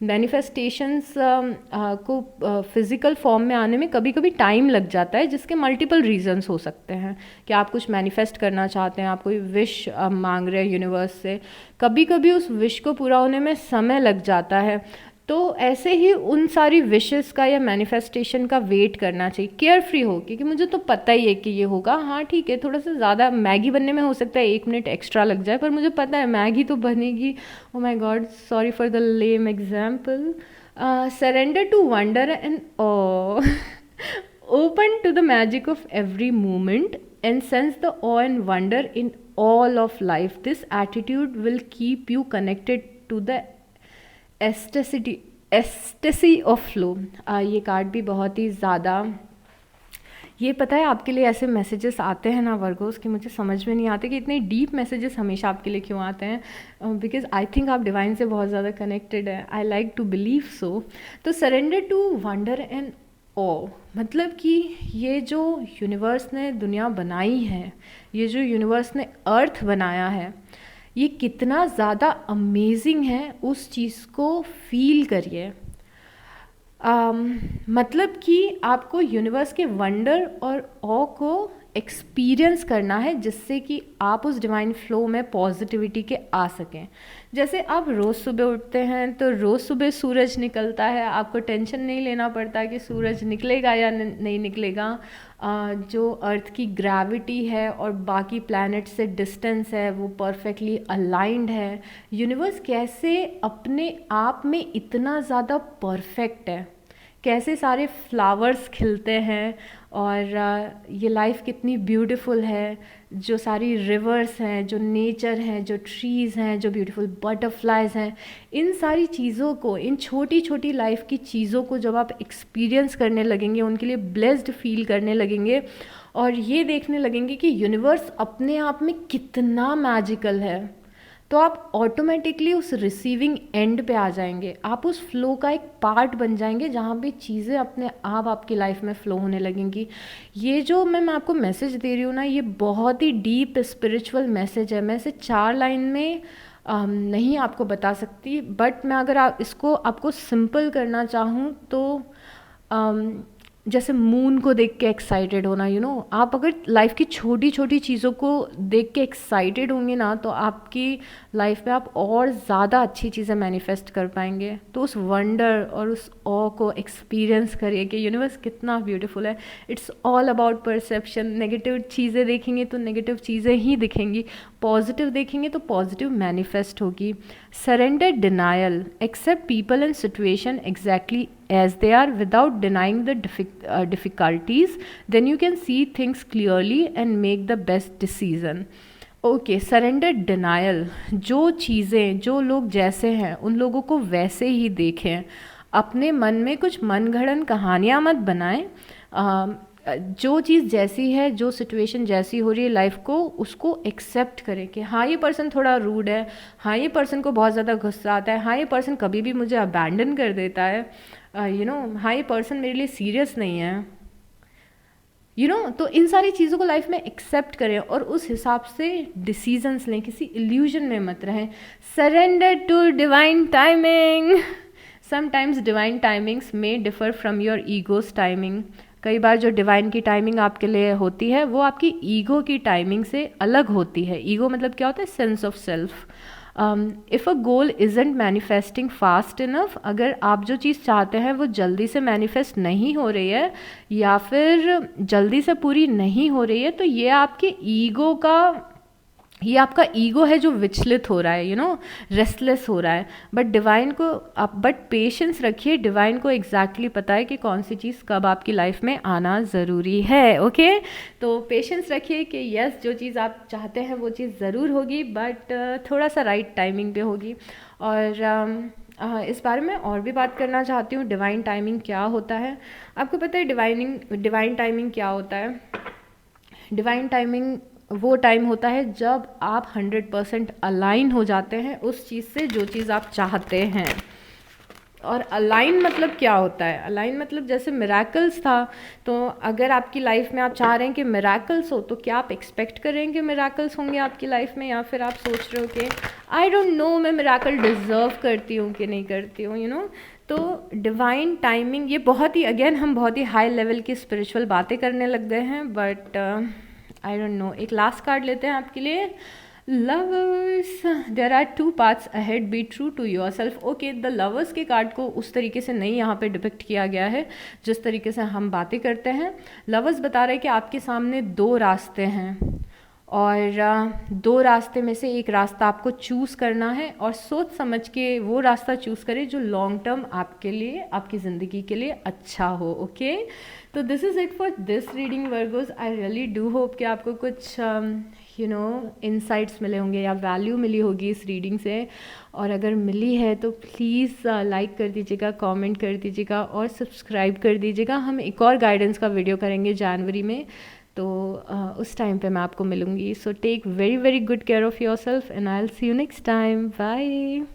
मैनिफेस्टेशंस को फिज़िकल फॉर्म में आने में कभी कभी टाइम लग जाता है, जिसके मल्टीपल रीजंस हो सकते हैं। कि आप कुछ मैनिफेस्ट करना चाहते हैं, आप कोई विश मांग रहे हैं यूनिवर्स से, कभी कभी उस विश को पूरा होने में समय लग जाता है। तो ऐसे ही उन सारी विशेस का या मैनिफेस्टेशन का वेट करना चाहिए केयर फ्री हो, क्योंकि मुझे तो पता ही है कि ये होगा। हाँ ठीक है, थोड़ा सा ज़्यादा मैगी बनने में हो सकता है 1 मिनट एक्स्ट्रा लग जाए, पर मुझे पता है मैगी तो बनेगी। Oh my god, sorry for the lame example. Surrender to wonder and open to the magic of every moment and sense the awe and wonder in all of life. This attitude will keep you connected to the एस्टेसी of flow. ये कार्ड भी बहुत ही ज़्यादा, ये पता है आपके लिए ऐसे मैसेजेस आते हैं ना वर्गोस कि मुझे समझ में नहीं आते कि इतने डीप मैसेजेस हमेशा आपके लिए क्यों आते हैं, बिकॉज आई थिंक आप डिवाइन से बहुत ज़्यादा कनेक्टेड है। I like to believe so. तो surrender to wonder and oh, मतलब कि ये जो यूनिवर्स ने दुनिया बनाई है, ये जो यूनिवर्स ने अर्थ बनाया है, ये कितना ज़्यादा अमेजिंग है, उस चीज़ को फील करिए। मतलब कि आपको यूनिवर्स के वंडर और ऑ को एक्सपीरियंस करना है, जिससे कि आप उस डिवाइन फ्लो में पॉजिटिविटी के आ सकें। जैसे आप रोज़ सुबह उठते हैं तो रोज़ सुबह सूरज निकलता है, आपको टेंशन नहीं लेना पड़ता कि सूरज निकलेगा या नहीं निकलेगा। जो अर्थ की ग्रेविटी है और बाकी प्लैनेट से डिस्टेंस है वो परफेक्टली अलाइंड है। यूनिवर्स कैसे अपने आप में इतना ज़्यादा परफेक्ट है, कैसे सारे फ्लावर्स खिलते हैं और ये लाइफ कितनी ब्यूटीफुल है। जो सारी रिवर्स हैं, जो नेचर है, जो ट्रीज़ हैं, जो ब्यूटीफुल बटरफ्लाइज हैं, इन सारी चीज़ों को, इन छोटी छोटी लाइफ की चीज़ों को जब आप एक्सपीरियंस करने लगेंगे, उनके लिए ब्लेस्ड फील करने लगेंगे और ये देखने लगेंगे कि यूनिवर्स अपने आप में कितना मैजिकल है, तो आप ऑटोमेटिकली उस रिसीविंग एंड पे आ जाएंगे। आप उस फ्लो का एक पार्ट बन जाएंगे जहाँ पे चीज़ें अपने आप आपकी लाइफ में फ़्लो होने लगेंगी। ये जो मैं आपको मैसेज दे रही हूँ ना, ये बहुत ही डीप स्पिरिचुअल मैसेज है। मैं इसे 4 लाइन में नहीं आपको बता सकती, बट मैं अगर इसको आपको सिंपल करना चाहूँ तो जैसे मून को देख के एक्साइटेड होना, यू नो, आप अगर लाइफ की छोटी छोटी चीज़ों को देख के एक्साइटेड होंगे ना, तो आपकी लाइफ में आप और ज़्यादा अच्छी चीज़ें मैनिफेस्ट कर पाएंगे। तो उस वंडर और उस ऑ को एक्सपीरियंस करिए कि यूनिवर्स कितना ब्यूटीफुल है। It's all about perception. Negative चीज़ें देखेंगे तो नेगेटिव चीज़ें ही दिखेंगी, पॉजिटिव देखेंगे तो पॉजिटिव मैनिफेस्ट होगी। Surrender denial, accept people and situation exactly as they are without denying the difficulties, then you can see things clearly and make the best decision. Okay, surrender denial, जो चीज़ें जो लोग जैसे हैं उन लोगों को वैसे ही देखें, अपने मन में कुछ मनगढ़ंत कहानियाँ मत बनाएं। जो चीज़ जैसी है, जो सिचुएशन जैसी हो रही है लाइफ को, उसको एक्सेप्ट करें कि हाँ ये पर्सन थोड़ा रूड है, हाँ ये पर्सन को बहुत ज़्यादा गुस्सा आता है, हाँ ये पर्सन कभी भी मुझे अबैंडन कर देता है, हाँ ये पर्सन मेरे लिए सीरियस नहीं है, तो इन सारी चीज़ों को लाइफ में एक्सेप्ट करें और उस हिसाब से डिसीजंस लें, किसी इल्यूजन में मत रहें। Surrender to divine timing, sometimes divine timings may differ from your ego's timing. कई बार जो डिवाइन की टाइमिंग आपके लिए होती है वो आपकी ईगो की टाइमिंग से अलग होती है। ईगो मतलब क्या होता है? Sense of self. If a goal isn't manifesting fast enough, अगर आप जो चीज़ चाहते हैं वो जल्दी से मैनिफेस्ट नहीं हो रही है या फिर जल्दी से पूरी नहीं हो रही है, तो ये आपके ईगो का, ये आपका ईगो है जो विचलित हो रहा है, रेस्टलेस हो रहा है। बट डिवाइन को आप पेशेंस रखिए, डिवाइन को एग्जैक्टली पता है कि कौन सी चीज़ कब आपकी लाइफ में आना ज़रूरी है। ओके, तो पेशेंस रखिए कि यस, जो चीज़ आप चाहते हैं वो चीज़ ज़रूर होगी, बट थोड़ा सा राइट टाइमिंग पे होगी। और इस बारे में और भी बात करना चाहती हूँ, डिवाइन टाइमिंग क्या होता है। आपको पता है डिवाइन टाइमिंग क्या होता है? डिवाइन टाइमिंग वो टाइम होता है जब आप 100% अलाइन हो जाते हैं उस चीज़ से जो चीज़ आप चाहते हैं। और अलाइन मतलब क्या होता है? अलाइन मतलब जैसे मिराकल्स था, तो अगर आपकी लाइफ में आप चाह रहे हैं कि मिराकल्स हो, तो क्या आप एक्सपेक्ट करेंगे मिराकल्स होंगे आपकी लाइफ में, या फिर आप सोच रहे हो कि आई डोंट नो मैं मिराकल डिज़र्व करती हूँ कि नहीं करती हूँ, तो डिवाइन टाइमिंग ये बहुत ही, अगेन हम बहुत ही हाई लेवल की स्पिरिचुअल बातें करने लग गए हैं, बट आई डोंट नो। एक लास्ट कार्ड लेते हैं आपके लिए। Lovers, there are 2 paths ahead, be true to yourself. Okay, the lovers के कार्ड को उस तरीके से नहीं यहाँ पे डिपिक्ट किया गया है जिस तरीके से हम बातें करते हैं। लवर्स बता रहे हैं कि आपके सामने 2 रास्ते हैं और 2 रास्ते में से एक रास्ता आपको चूज़ करना है और सोच समझ के वो रास्ता चूज़ करें जो लॉन्ग टर्म आपके लिए, आपकी ज़िंदगी के लिए अच्छा हो। ओके, तो this is it for this reading Virgo's. I really do hope कि आपको कुछ इंसाइट्स मिले होंगे या वैल्यू मिली होगी इस रीडिंग से, और अगर मिली है तो प्लीज़ लाइक कर दीजिएगा, कमेंट कर दीजिएगा और सब्सक्राइब कर दीजिएगा। हम एक और गाइडेंस का वीडियो करेंगे जनवरी में, तो उस टाइम पे मैं आपको मिलूँगी। So take very very good care of yourself and I will see you next time. Bye.